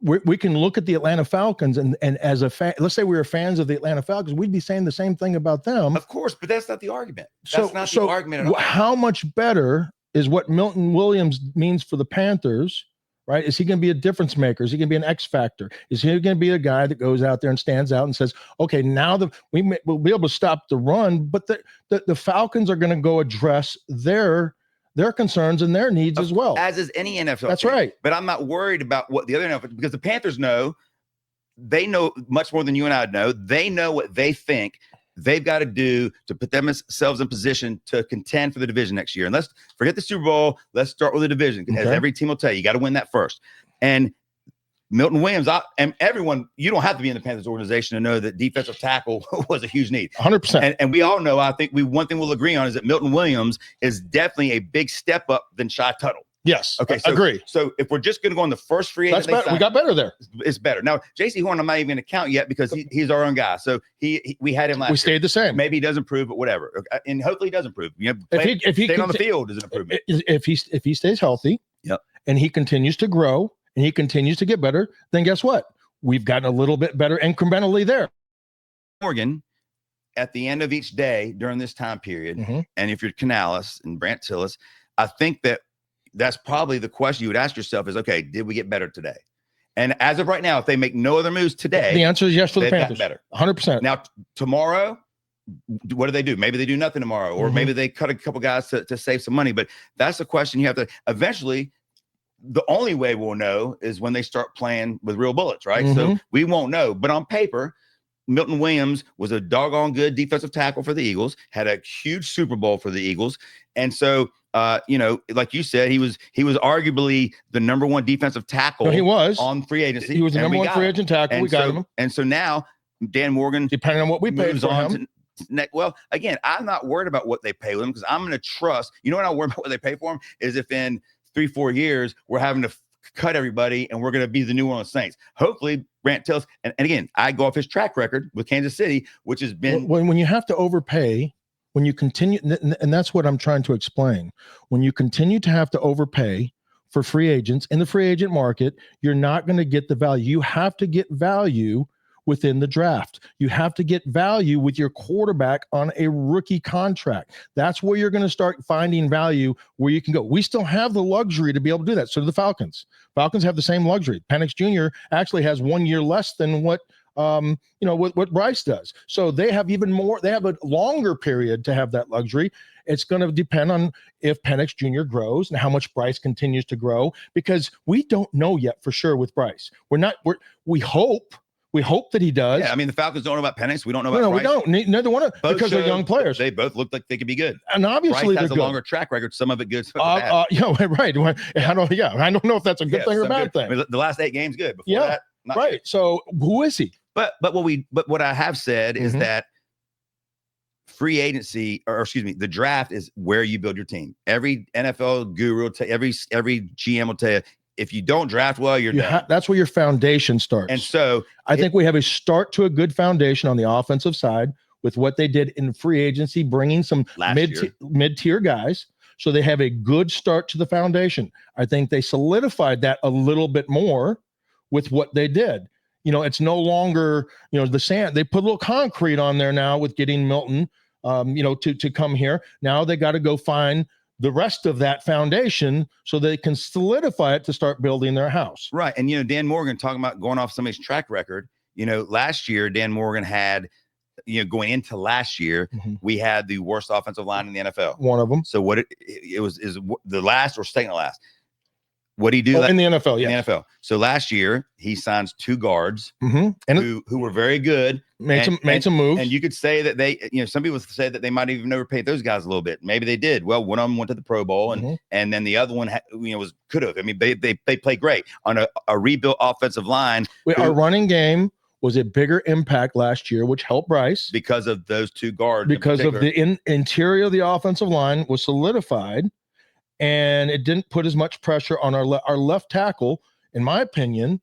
we can look at the Atlanta Falcons and as a fan, let's say we were fans of the Atlanta Falcons, we'd be saying the same thing about them. Of course, but that's not the argument. That's not the argument at all. How much better is what Milton Williams means for the Panthers? Right? Is he going to be a difference maker? Is he going to be an X factor? Is he going to be a guy that goes out there and stands out and says, okay, now we'll be able to stop the run, but the Falcons are going to go address their concerns and their needs as well. As is any NFL That's team. right. But I'm not worried about what the other NFL, because the Panthers they know much more than you and I know. They know what they think they've got to do to put themselves in position to contend for the division next year. And let's forget the Super Bowl. Let's start with the division. As every team will tell you, you got to win that first. And Milton Williams, and everyone, you don't have to be in the Panthers organization to know that defensive tackle was a huge need. 100%. And we all know, I think one thing we'll agree on is that Milton Williams is definitely a big step up than Shy Tuttle. Yes. Okay. Agree. So if we're just going to go on the first free agent, that's better. We got better there. It's better. Now, J.C. Horn, I'm not even going to count yet because he's our own guy. So we had him last year. We stayed the same. Maybe he doesn't improve, but whatever. And hopefully he does improve. If he staying on the field is an improvement. If he stays healthy, and he continues to grow and he continues to get better, then guess what? We've gotten a little bit better incrementally there. Morgan, at the end of each day during this time period, and if you're Canales and Brant Tillis, I think that's probably the question you would ask yourself is, okay, did we get better today? And as of right now, if they make no other moves today, the answer is yes for the Panthers. Better. 100%. Now, tomorrow, what do? Maybe they do nothing tomorrow, or maybe they cut a couple guys to save some money. But that's the question you have to eventually. The only way we'll know is when they start playing with real bullets, right? So we won't know. But on paper, Milton Williams was a doggone good defensive tackle for the Eagles, had a huge Super Bowl for the Eagles. And so, like you said, he was arguably the number one defensive tackle. He was on free agency. He was the number one free agent tackle. We got him. And so now Dan Morgan, depending on what we paid for him. Well, again, I'm not worried about what they pay with him because I'm going to trust. You know what I'm worried about what they pay for him is if in 3-4 years we're having to cut everybody and we're going to be the New Orleans Saints. Hopefully, Brant Tillis, and again, I go off his track record with Kansas City, which has been when you have to overpay. When you continue, and that's what I'm trying to explain. When you continue to have to overpay for free agents in the free agent market, you're not going to get the value. You have to get value within the draft. You have to get value with your quarterback on a rookie contract. That's where you're going to start finding value where you can go. We still have the luxury to be able to do that. So do the Falcons. Falcons have the same luxury. Penix Jr. actually has 1 year less than what what Bryce does. So they have even more, they have a longer period to have that luxury. It's going to depend on if Penix Jr. grows and how much Bryce continues to grow, because we don't know yet for sure with Bryce. We hope that he does. Yeah, I mean, the Falcons don't know about Penix. We don't know about Bryce. We don't. Neither one of because they're young players. They both look like they could be good. And obviously Bryce has they're a longer track record. Some of it good, some of it bad. Right. I don't know if that's a good thing or a bad thing. I mean, the last 8 games good. Before that, not right. Good. So who is he? But what I have said is that free agency, the draft is where you build your team. Every NFL guru, every GM will tell you, if you don't draft well, you're done. That's where your foundation starts. And so I think we have a start to a good foundation on the offensive side with what they did in free agency, bringing some mid-tier guys. So they have a good start to the foundation. I think they solidified that a little bit more with what they did. It's no longer, the sand. They put a little concrete on there now with getting Milton, to come here. Now they got to go find the rest of that foundation so they can solidify it to start building their house. Right. And, Dan Morgan, talking about going off somebody's track record, last year, Dan Morgan had, going into last year, we had the worst offensive line in the NFL. One of them. So what it was is the last or second to last. What did he do in the NFL? Yeah, in the NFL. So last year he signs 2 guards and who were very good, made some moves. And you could say that they, some people say that they might even overpaid those guys a little bit. Maybe they did. Well, one of them went to the Pro Bowl, and then the other one could have. I mean, they played great on a rebuilt offensive line. Our running game was a bigger impact last year, which helped Bryce because of those 2 guards. Because of the interior of the offensive line was solidified, and it didn't put as much pressure on our left tackle. In my opinion,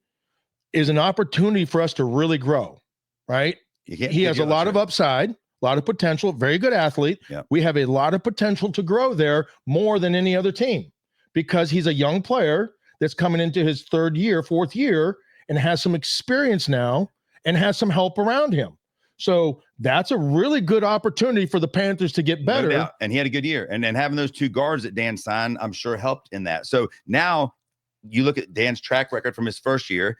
is an opportunity for us to really grow. Right? He has a lot of upside, a lot of potential. Very good athlete. Yeah. We have a lot of potential to grow there more than any other team because he's a young player that's coming into his 3rd year, 4th year, and has some experience now. And has some help around him. So that's a really good opportunity for the Panthers to get better. No doubt. And he had a good year. And having those 2 guards that Dan signed, I'm sure helped in that. So now you look at Dan's track record from his first year.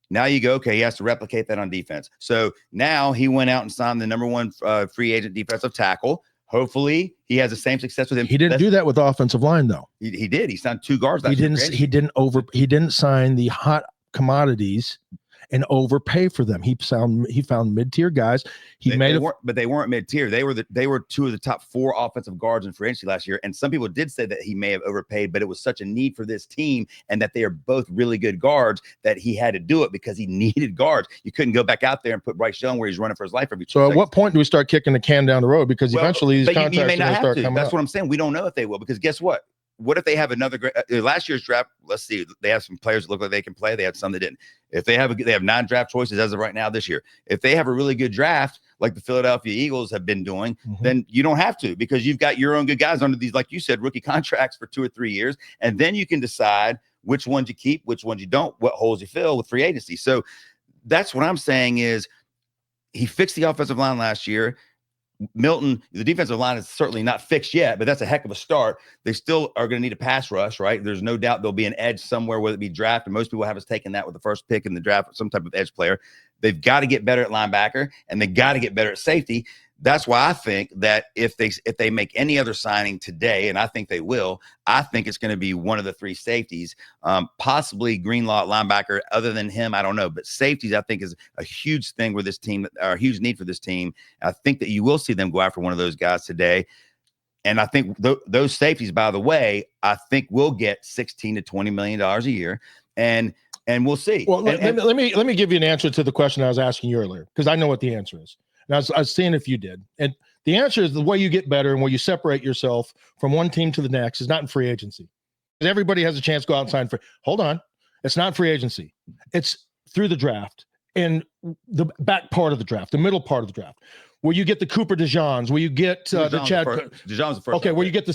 Now you go, okay, he has to replicate that on defense. So now he went out and signed the number 1 free agent defensive tackle. Hopefully he has the same success with him. He didn't do that with the offensive line, though. He did. He signed 2 guards. He didn't sign the hot commodities and overpay for them. He found mid-tier guys. But they weren't mid-tier. They were 2 of the top 4 offensive guards in free agency last year. And some people did say that he may have overpaid, but it was such a need for this team and that they are both really good guards that he had to do it because he needed guards. You couldn't go back out there and put Bryce Young where he's running for his life every 2 So seconds. At what point do we start kicking the can down the road? Because eventually these contracts are going to start coming That's up. what I'm saying. We don't know if they will because guess what? What if they have another great last year's draft? Let's see. They have some players that look like they can play. They have some that didn't. If they have 9 draft choices as of right now this year. If they have a really good draft, like the Philadelphia Eagles have been doing, then you don't have to because you've got your own good guys under these, like you said, rookie contracts for 2 or 3 years, and then you can decide which ones you keep, which ones you don't, what holes you fill with free agency. So that's what I'm saying is he fixed the offensive line last year. Milton, the defensive line is certainly not fixed yet, but that's a heck of a start. They still are going to need a pass rush, right? There's no doubt there'll be an edge somewhere, whether it be draft, and most people have us taking that with the first pick in the draft, some type of edge player. They've got to get better at linebacker, and they got to get better at safety. That's why I think that if they make any other signing today, and I think they will, I think it's going to be one of the 3 safeties, possibly Greenlaw at linebacker. Other than him, I don't know. But safeties, I think, is a huge thing with this team, or a huge need for this team. I think that you will see them go after one of those guys today. And I think those safeties, by the way, I think will get $16 to $20 million a year. And we'll see. Well, let me give you an answer to the question I was asking you earlier, because I know what the answer is. And I was seeing if you did. And the answer is the way you get better and where you separate yourself from one team to the next is not in free agency. Everybody has a chance to go out and sign for. Hold on. It's not free agency. It's through the draft and the back part of the draft, the middle part of the draft, where you get the Cooper DeJeans, where you get the Chad. DeJean's the first. Okay, where you get the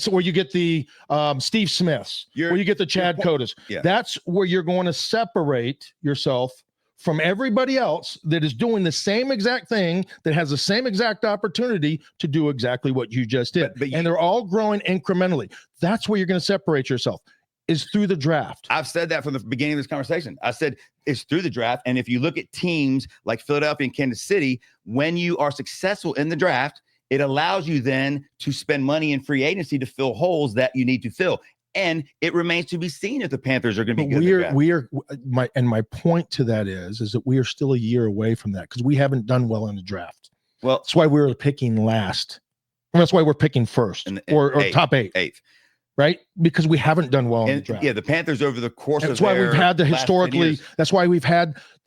Steve Smiths, where you get the Chad Cotas. Yeah. That's where you're going to separate yourself from everybody else that is doing the same exact thing, that has the same exact opportunity to do exactly what you just did. And they're all growing incrementally. That's where you're going to separate yourself, is through the draft. I've said that from the beginning of this conversation. I said it's through the draft. And if you look at teams like Philadelphia and Kansas City, when you are successful in the draft, it allows you then to spend money in free agency to fill holes that you need to fill. And it remains to be seen if the Panthers are going to be good. My point to that is that we are still a year away from that because we haven't done well in the draft. Well, that's why we're picking last. And that's why we're picking first or top 8. Right? Because we haven't done well in the draft. Yeah, the Panthers over the course of that's why we've had the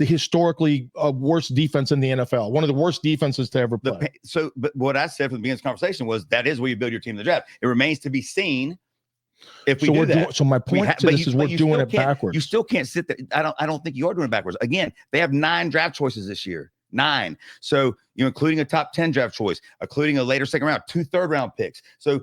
historically worst defense in the NFL. One of the worst defenses to ever play. But what I said from the beginning of this conversation was that is where you build your team in the draft. It remains to be seen if we do that. So my point to this is we're doing it backwards. You still can't sit there. I don't think you are doing it backwards. Again, they have 9 draft choices this year. 9. So, including a top 10 draft choice, including a later second round, 2 third-round picks. So,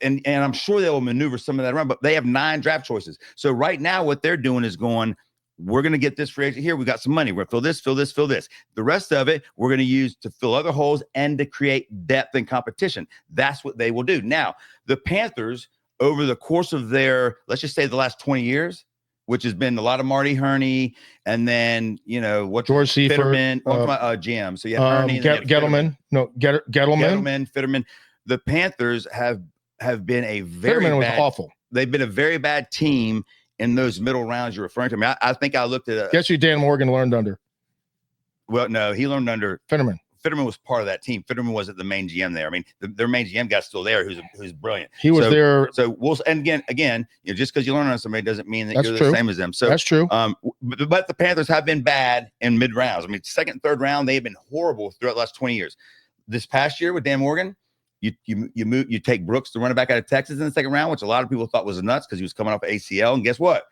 and I'm sure they will maneuver some of that around, but they have 9 draft choices. So right now what they're doing is going, we're going to get this free agent here. We got some money. We're going to fill this. The rest of it, we're going to use to fill other holes and to create depth and competition. That's what they will do. Now, the Panthers, over the course of their, let's just say the last 20 years, which has been a lot of Marty Herney, and then, George Seifert, Fitterman, GM. So you have Herney. Gettleman. Fitterman. The Panthers have been a very Fitterman was bad, awful. They've been a very bad team in those middle rounds you're referring to. I mean, I think I looked at Guess who Dan Morgan learned under? Well, no, he learned under Fitterman. Fitterman was part of that team. Fitterman wasn't the main GM there. I mean, their main GM guy's still there, who's brilliant. He was there. So and again, just because you learn on somebody doesn't mean that you're the same as them. So that's true. But the Panthers have been bad in mid rounds. I mean, second and third round, they've been horrible throughout the last 20 years. This past year with Dan Morgan, you take Brooks, the running back out of Texas, in the second round, which a lot of people thought was nuts because he was coming off ACL. And guess what?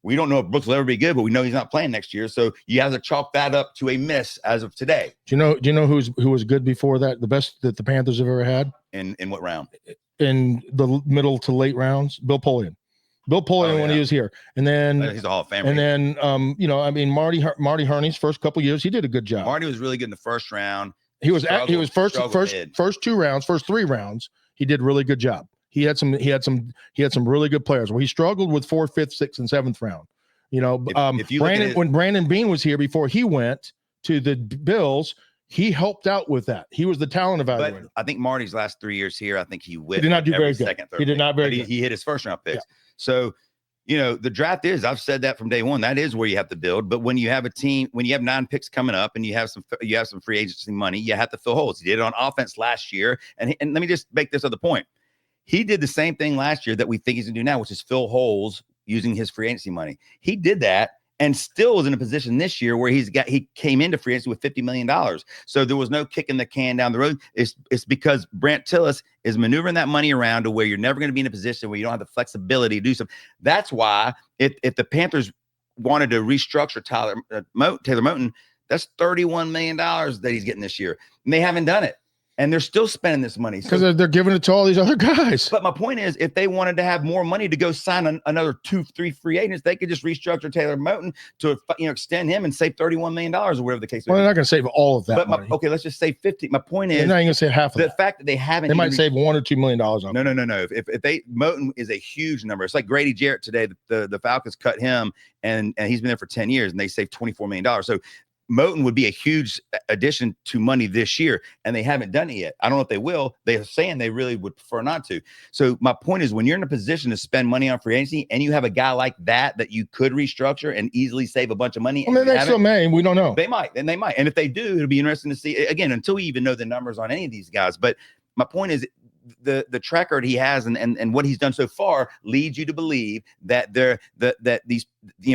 We don't know if Brooks will ever be good, but we know he's not playing next year. So you have to chalk that up to a miss as of today. Do you know who was good before that? The best that the Panthers have ever had? In what round? In the middle to late rounds, Bill Polian. When he was here. And then he's a Hall of Famer. And then I mean Marty Herney's first couple of years, he did a good job. Marty was really good in the first round. He was first 3 rounds. He did a really good job. He had some really good players. Well, he struggled with 4th, 5th, 6th, and 7th round. When Brandon Bean was here before he went to the Bills, he helped out with that. He was the talent evaluator. But I think Marty's last 3 years here, I think he did not do very good. He did not very good. He hit his first round picks. Yeah. So, the draft I've said that from day one, that is where you have to build. But when you have a team, when you have 9 picks coming up and you have some free agency money, you have to fill holes. He did it on offense last year. And let me just make this other point. He did the same thing last year that we think he's going to do now, which is fill holes using his free agency money. He did that and still was in a position this year where he came into free agency with $50 million. So there was no kicking the can down the road. It's because Brant Tillis is maneuvering that money around to where you're never going to be in a position where you don't have the flexibility to do something. That's why if the Panthers wanted to restructure Taylor Moton, that's $31 million that he's getting this year. And they haven't done it. And they're still spending this money because they're giving it to all these other guys. But my point is, if they wanted to have more money to go sign another 2-3 free agents, they could just restructure Taylor Moton to extend him and save $31 million or whatever the case. Well, they're not going to save all of that. But money. Okay, let's just say 50. My point is, they're not going to save half of the fact that they haven't. They might save $1 or $2 million on. No. If Moton is a huge number. It's like Grady Jarrett today. The Falcons cut him, and he's been there for 10 years, and they saved $24 million. So Moton would be a huge addition to money this year, and they haven't done it yet. I don't know if they will. They're saying they really would prefer not to. So my point is, when you're in a position to spend money on free agency and you have a guy like that you could restructure and easily save a bunch of money. I mean, they still may. We don't know. They might. And if they do, it'll be interesting to see, again, until we even know the numbers on any of these guys. But my point is, the track record he has and what he's done so far leads you to believe that these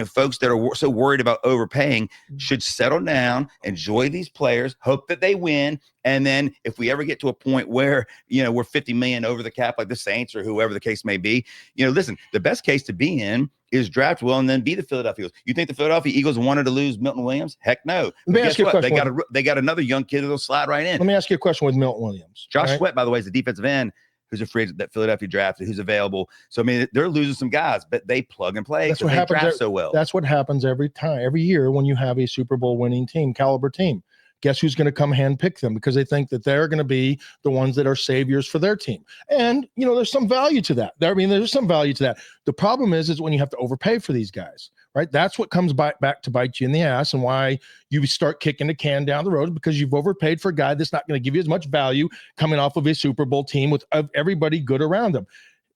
folks that are so worried about overpaying should settle down, enjoy these players, hope that they win, and then if we ever get to a point where we're 50 million over the cap like the Saints or whoever the case may be, listen, the best case to be in is draft well and then be the Philadelphia Eagles. You think the Philadelphia Eagles wanted to lose Milton Williams? Heck no. Let me ask you a question. They got another young kid that'll slide right in. Let me ask you a question with Milton Williams. Josh Sweat, by the way, is the defensive end who's a free agent that Philadelphia drafted, who's available. So I mean, they're losing some guys, but they plug and play. That's what happens. Draft so well. That's what happens every year when you have a Super Bowl winning caliber team. Guess who's going to come handpick them because they think that they're going to be the ones that are saviors for their team. And, there's some value to that. There's some value to that. The problem is when you have to overpay for these guys, right? That's what comes back to bite you in the ass and why you start kicking the can down the road because you've overpaid for a guy that's not going to give you as much value coming off of a Super Bowl team with everybody good around them.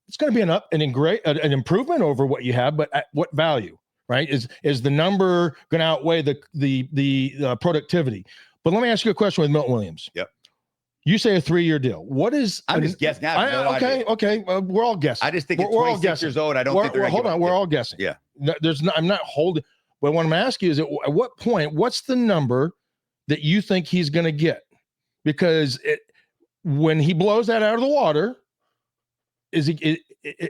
It's going to be an improvement over what you have, but at what value, right? Is the number going to outweigh the productivity? But let me ask you a question with Milton Williams. Yep. You say a 3-year deal. What is? I'm just guessing. Okay. We're all guessing. I just think we're all guessing. Years old. I don't think they're. Hold on. We're all guessing. Yeah. I'm not holding. But what I'm asking you is, at what point? What's the number that you think he's going to get? Because when he blows that out of the water,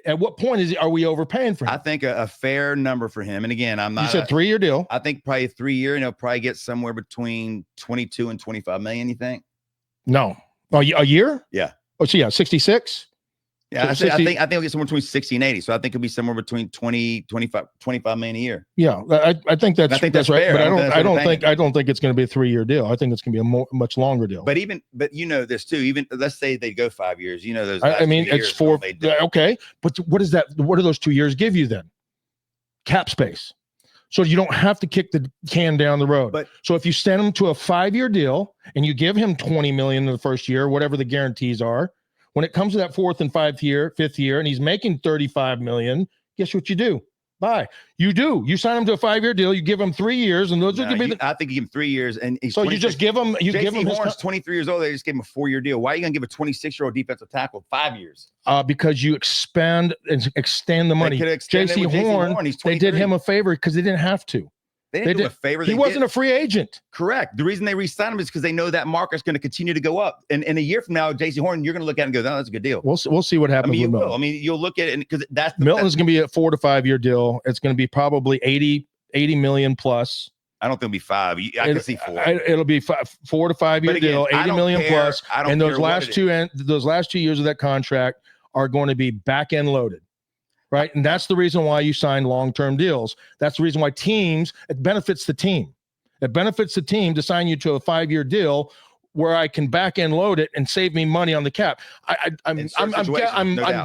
at what point are we overpaying for him? I think a fair number for him. And again, I'm not. You said 3-year deal. I think probably a 3-year, and he'll probably get somewhere between 22 and 25 million. You think? No. Oh, a year? Yeah. Oh, so 66. Yeah, I think he'll get somewhere between 60 and 80. So I think it'll be somewhere between 25 million a year. Yeah, I think that's right. Fair. But I don't think it's going to be a 3-year deal. I think it's going to be a much longer deal. But this too. Even let's say they go 5 years. Those. It's 4. Okay, but what is that? What do those 2 years give you then? Cap space. So you don't have to kick the can down the road. So if you send him to a 5-year deal and you give him 20 million in the first year, whatever the guarantees are. When it comes to that 4th and 5th year, 5th year, and he's making 35 million, guess what you do? Bye. You do. You sign him to a 5-year deal. You give him 3 years, and those are going to be. I think you give him 3 years, and he's so you just give him. You give him. Horn's 23 years old. They just gave him a 4-year deal. Why are you going to give a 26-year-old defensive tackle 5 years? Because you expand and extend the money. J.C. Horn, they did him a favor because they didn't have to. They didn't do a favor. He wasn't a free agent. Correct. The reason they re-signed him is because they know that market's going to continue to go up. And in a year from now, J.C. Horn, you're going to look at it and go, "No, that's a good deal." We'll see what happens. You will. You'll look at it because that's Milton's going to be a 4 to 5 year deal. It's going to be probably 80 million plus. I don't think it'll be 5. I can see 4. It'll be 4 to 5 year deal, 80 million plus. And those last 2 years of that contract are going to be back end loaded. Right. And that's the reason why you sign long-term deals. That's the reason why it benefits the team. It benefits the team to sign you to a 5-year deal where I can back end load it and save me money on the cap. I'm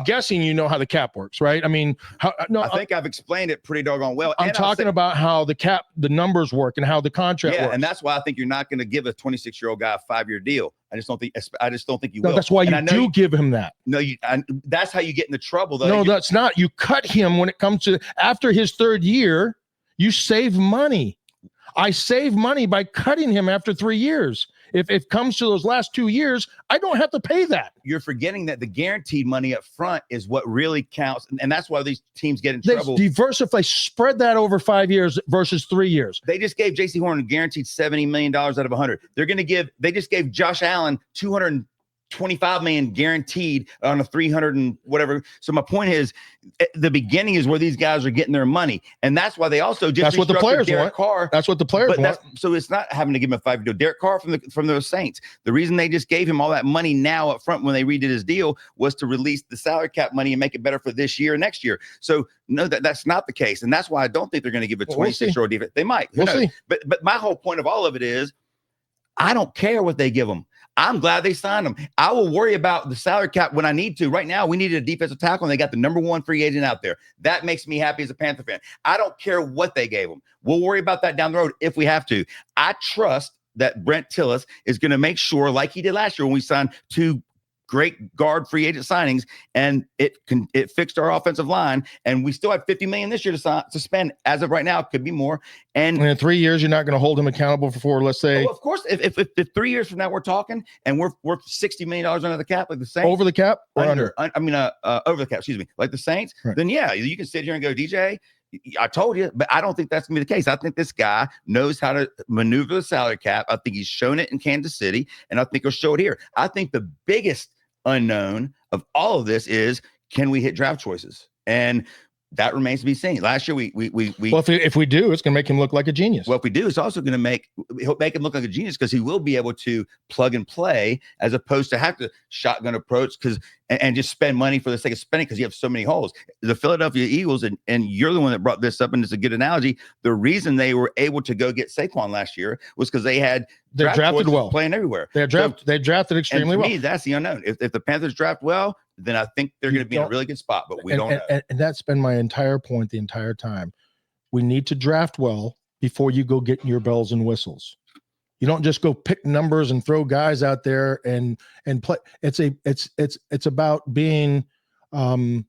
guessing you know how the cap works, right? I mean, I think I've explained it pretty doggone well. I'm talking about how the numbers work and how the contract works. And that's why I think you're not going to give a 26-year-old guy a 5-year deal. I just don't think you will. That's why you do give him that. No, that's how you get into trouble, though. No, that's not. You cut him when it comes to after his 3rd year. You save money. I save money by cutting him after 3 years. If it comes to those last 2 years, I don't have to pay that. You're forgetting that the guaranteed money up front is what really counts. And that's why these teams get in trouble. Diversify, spread that over 5 years versus 3 years. They just gave J.C. Horn a guaranteed $70 million out of 100. They just gave Josh Allen $225 million guaranteed on a 300 and whatever. So my point is, the beginning is where these guys are getting their money, and that's why they also just that's what the players Derek want. Carr. That's what the players want. So it's not having to give him a 5-year deal. Derek Carr from the Saints. The reason they just gave him all that money now up front when they redid his deal was to release the salary cap money and make it better for this year and next year. So no, that's not the case, and that's why I don't think they're going to give a 26-year-old defense. They might. We'll see. But my whole point of all of it is, I don't care what they give them. I'm glad they signed him. I will worry about the salary cap when I need to. Right now, we needed a defensive tackle, and they got the number 1 free agent out there. That makes me happy as a Panther fan. I don't care what they gave him. We'll worry about that down the road if we have to. I trust that Brent Tillis is going to make sure, like he did last year when we signed 2 great guard free agent signings, and it fixed our offensive line, and we still have $50 million this year to spend. As of right now, it could be more. And in 3 years, you're not going to hold him accountable for let's say. Of course, if 3 years from now we're talking and we're $60 million under the cap, like the Saints, over the cap or under? Over the cap. Excuse me, like the Saints. Right. Then yeah, you can sit here and go, DJ, I told you, but I don't think that's going to be the case. I think this guy knows how to maneuver the salary cap. I think he's shown it in Kansas City, and I think he'll show it here. I think the biggest unknown of all of this is, can we hit draft choices? And that remains to be seen. Last year, we well, if we do, it's going to make him look like a genius. Well, if we do, it's also going to he'll make him look like a genius because he will be able to plug and play as opposed to have to shotgun approach and just spend money for the sake of spending because you have so many holes. The Philadelphia Eagles, and you're the one that brought this up, and it's a good analogy. The reason they were able to go get Saquon last year was because they drafted well, playing everywhere. They drafted extremely well. To me, that's the unknown. If the Panthers draft well, then I think they're going to be in a really good spot, but we don't know. And that's been my entire point the entire time. We need to draft well before you go get your bells and whistles. You don't just go pick numbers and throw guys out there and play. It's about being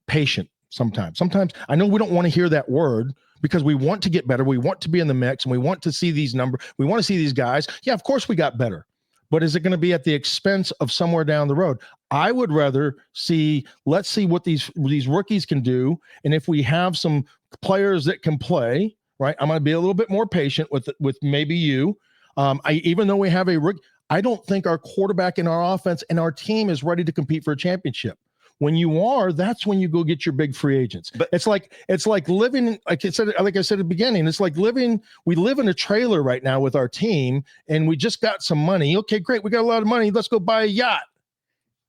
patient sometimes. Sometimes I know we don't want to hear that word because we want to get better. We want to be in the mix and we want to see these numbers. We want to see these guys. Yeah, of course we got better. But is it going to be at the expense of somewhere down the road? I would rather let's see what these rookies can do. And if we have some players that can play, right, I'm going to be a little bit more patient with maybe you. Even though we have a rookie, I don't think our quarterback and our offense and our team is ready to compete for a championship. When you are, that's when you go get your big free agents. But it's like living, like I said at the beginning, it's like we live in a trailer right now with our team and we just got some money. Okay, great. We got a lot of money. Let's go buy a yacht.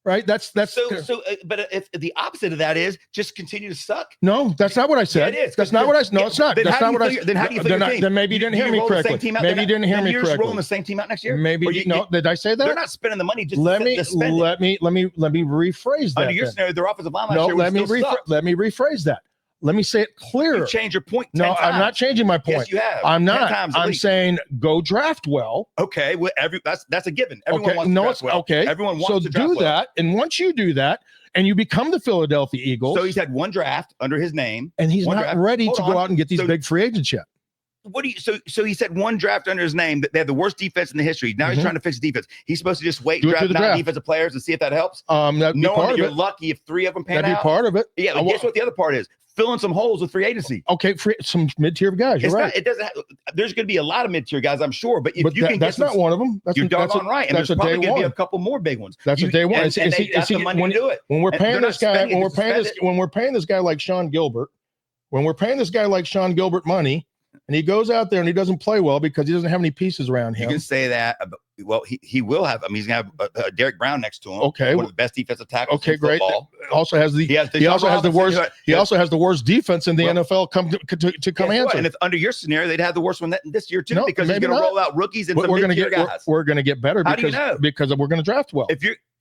Right. But if the opposite of that is just continue to suck. No, that's not what I said. Yeah, it is. That's not what I said. No, it's not. That's not what I said. Then how do you figure your team? Then maybe you didn't hear me correctly. Maybe you didn't hear me correctly. You're just rolling the same team out next year? Maybe no. Did I say that? They're not spending the money just let me rephrase that. Under your scenario, their offensive line last year let me rephrase that. Let me say it clearer. You change your point. No, I'm not changing my point. Yes, you have. I'm not. I'm saying go draft well. Okay, well, that's a given. Everyone wants to draft well. Okay. Everyone wants to draft well. So do well. that, and once you do that, and you become the Philadelphia Eagles. So he's had one draft under his name, and he's not ready to go out and get these So- big free agents yet. What do you so he said one draft under his name that they had the worst defense in the history. Now he's trying to fix defense. He's supposed to just wait and draft non-defensive players and see if that helps. That'd be part of you're it. lucky if 3 of them pan That'd out. be part of it. Yeah, but guess what the other part is? Filling some holes with free agency. Okay, some mid-tier guys. You're right. It doesn't. There's going to be a lot of mid-tier guys, I'm sure. But if that's not one of them. You're doggone right. And there's probably going to be a couple more big ones. That's a day one. And they got the money to do it. When we're paying this guy, when we're paying this guy like Sean Gilbert, money, and he goes out there and he doesn't play well because he doesn't have any pieces around him. You can say that. Well, he will have. I mean, he's gonna have Derek Brown next to him. Okay, one of the best defensive tackles. Okay, in great. football. Also has the he also has the worst defense in the NFL to come answer. And if under your scenario, they'd have the worst one this year too, No, because he's going to roll out rookies and some mid-tier guys. We're going to get better because we're going to draft well.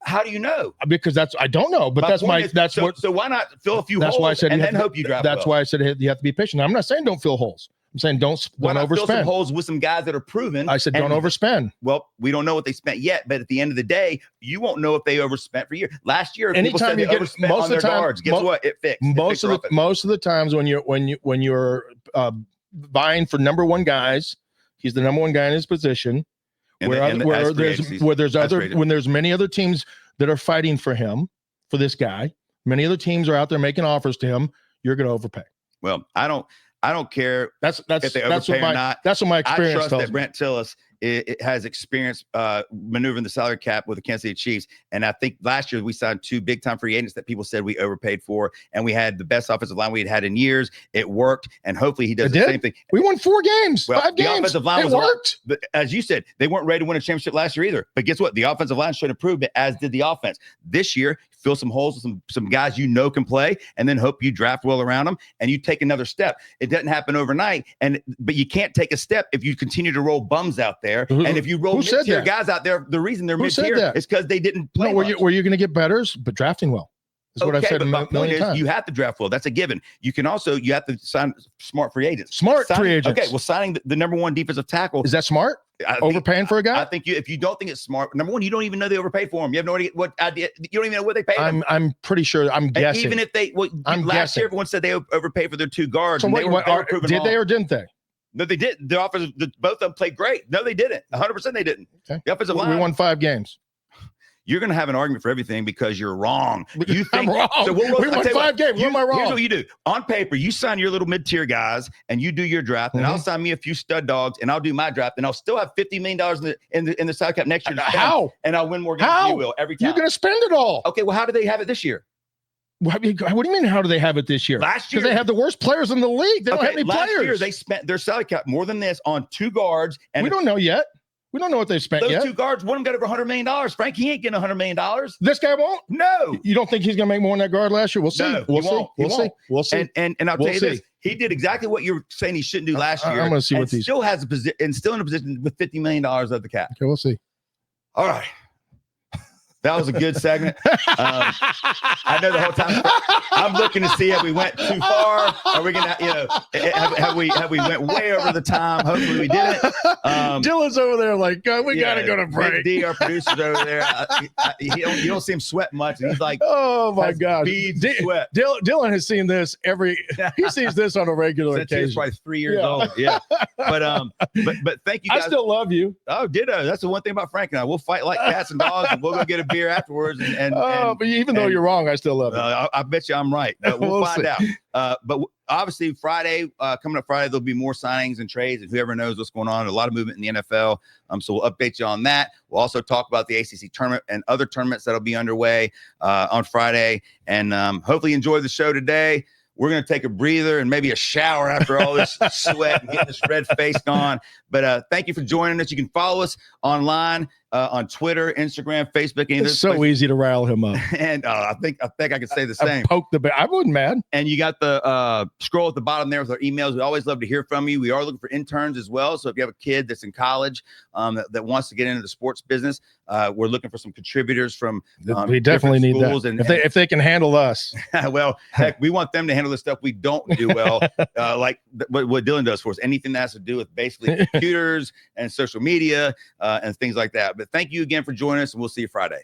How do you know? Because I don't know, but so why not fill a few holes? That's why I said and then hope you draft. That's why I said you have to be patient. I'm not saying don't fill holes. I'm saying don't overspend. Fill some holes with some guys that are proven. I said don't overspend. Well, we don't know what they spent yet, but at the end of the day, you won't know if they overspent for a year. Last year, people said they overspent on their guards. Guess what? It fixed. Most of the times when you're buying for number one guys, he's the number one guy in his position. When there's many other teams that are fighting for him, for this guy, many other teams are out there making offers to him. You're going to overpay. Well, I don't care if they overpay or not. That's what my experience I trust that Brent Tillis it has experience maneuvering the salary cap with the Kansas City Chiefs. And I think last year we signed 2 big-time free agents that people said we overpaid for, and we had the best offensive line we had in years. It worked, and hopefully he does the same thing. We won 4 games, 5 games. The offensive line worked. But as you said, they weren't ready to win a championship last year either. But guess what? The offensive line should improve, but as did the offense. This year, fill some holes with some guys can play, and then hope you draft well around them, and you take another step. It doesn't happen overnight, but you can't take a step if you continue to roll bums out there. And if you roll mid-tier guys out there, the reason they're mid-tier is because they didn't play. Were you going to get better, but drafting well? Is what I've said a million times. You have to draft well. That's a given. You have to sign smart free agents. Free agents. Okay, well, signing the number one defensive tackle. Is that smart? Overpaying for a guy? I think if you don't think it's smart, number one, you don't even know they overpaid for him. You have no idea what idea. You don't even know what they paid him. I'm pretty sure. I'm guessing. Even if last year, everyone said they overpaid for their 2 guards. So did they or didn't they? No, they didn't. The offensive, both of them played great. No, they didn't. 100% they didn't. Okay. The offensive line. We won 5 games. You're going to have an argument for everything because you're wrong. You think I'm wrong. So we won 5 games. Where am I wrong? Here's what you do. On paper, you sign your little mid-tier guys and you do your draft, and I'll sign me a few stud dogs, and I'll do my draft, and I'll still have $50 million in the salary cap next year. How? And I'll win more games than you will every time. You're going to spend it all. Okay, well, how do they have it this year? What do you mean? How do they have it this year? Last year, because they have the worst players in the league. They don't have any players. Last year, they spent their salary cap more than this on 2 guards. And we don't know yet. We don't know what they spent yet. Those 2 guards, one of them got over $100 million. Frank, he ain't getting $100 million. This guy won't? No. You don't think he's going to make more than that guard last year? We'll see. No, We'll see. And I'll tell you this. He did exactly what you were saying he shouldn't do last year. I'm going to see what these. Still has a position and still in a position with $50 million of the cap. Okay, we'll see. All right. That was a good segment. I know the whole time I'm looking to see if we went too far. Are we gonna, have we went way over the time? Hopefully we didn't. Dylan's over there like, we gotta go to break. D, our producer's over there. You don't see him sweat much, and he's like, oh my god, beads sweat. Dylan has seen this he sees this on a regular occasion. He's probably 3 years old. Yeah, but thank you guys. I still love you. Oh, ditto. That's the one thing about Frank and I. We'll fight like cats and dogs, and we'll go get a beer afterwards. But even though you're wrong, I still love you. I bet you I'm right. But we'll find out. But obviously, coming up Friday, there'll be more signings and trades, and whoever knows what's going on. A lot of movement in the NFL. So we'll update you on that. We'll also talk about the ACC tournament and other tournaments that'll be underway on Friday. And hopefully, you enjoyed the show today. We're going to take a breather and maybe a shower after all this sweat and getting this red face gone. But thank you for joining us. You can follow us online on Twitter, Instagram, Facebook. It's so easy to rile him up. And I think I can say the same. Poke the bear. I wasn't mad. And you got the scroll at the bottom there with our emails. We always love to hear from you. We are looking for interns as well. So if you have a kid that's in college that wants to get into the sports business, we're looking for some contributors from we definitely need that. And if they can handle us. Well, heck, we want them to handle the stuff we don't do well, like what Dylan does for us. Anything that has to do with basically computers and social media and things like that. But thank you again for joining us, and we'll see you Friday.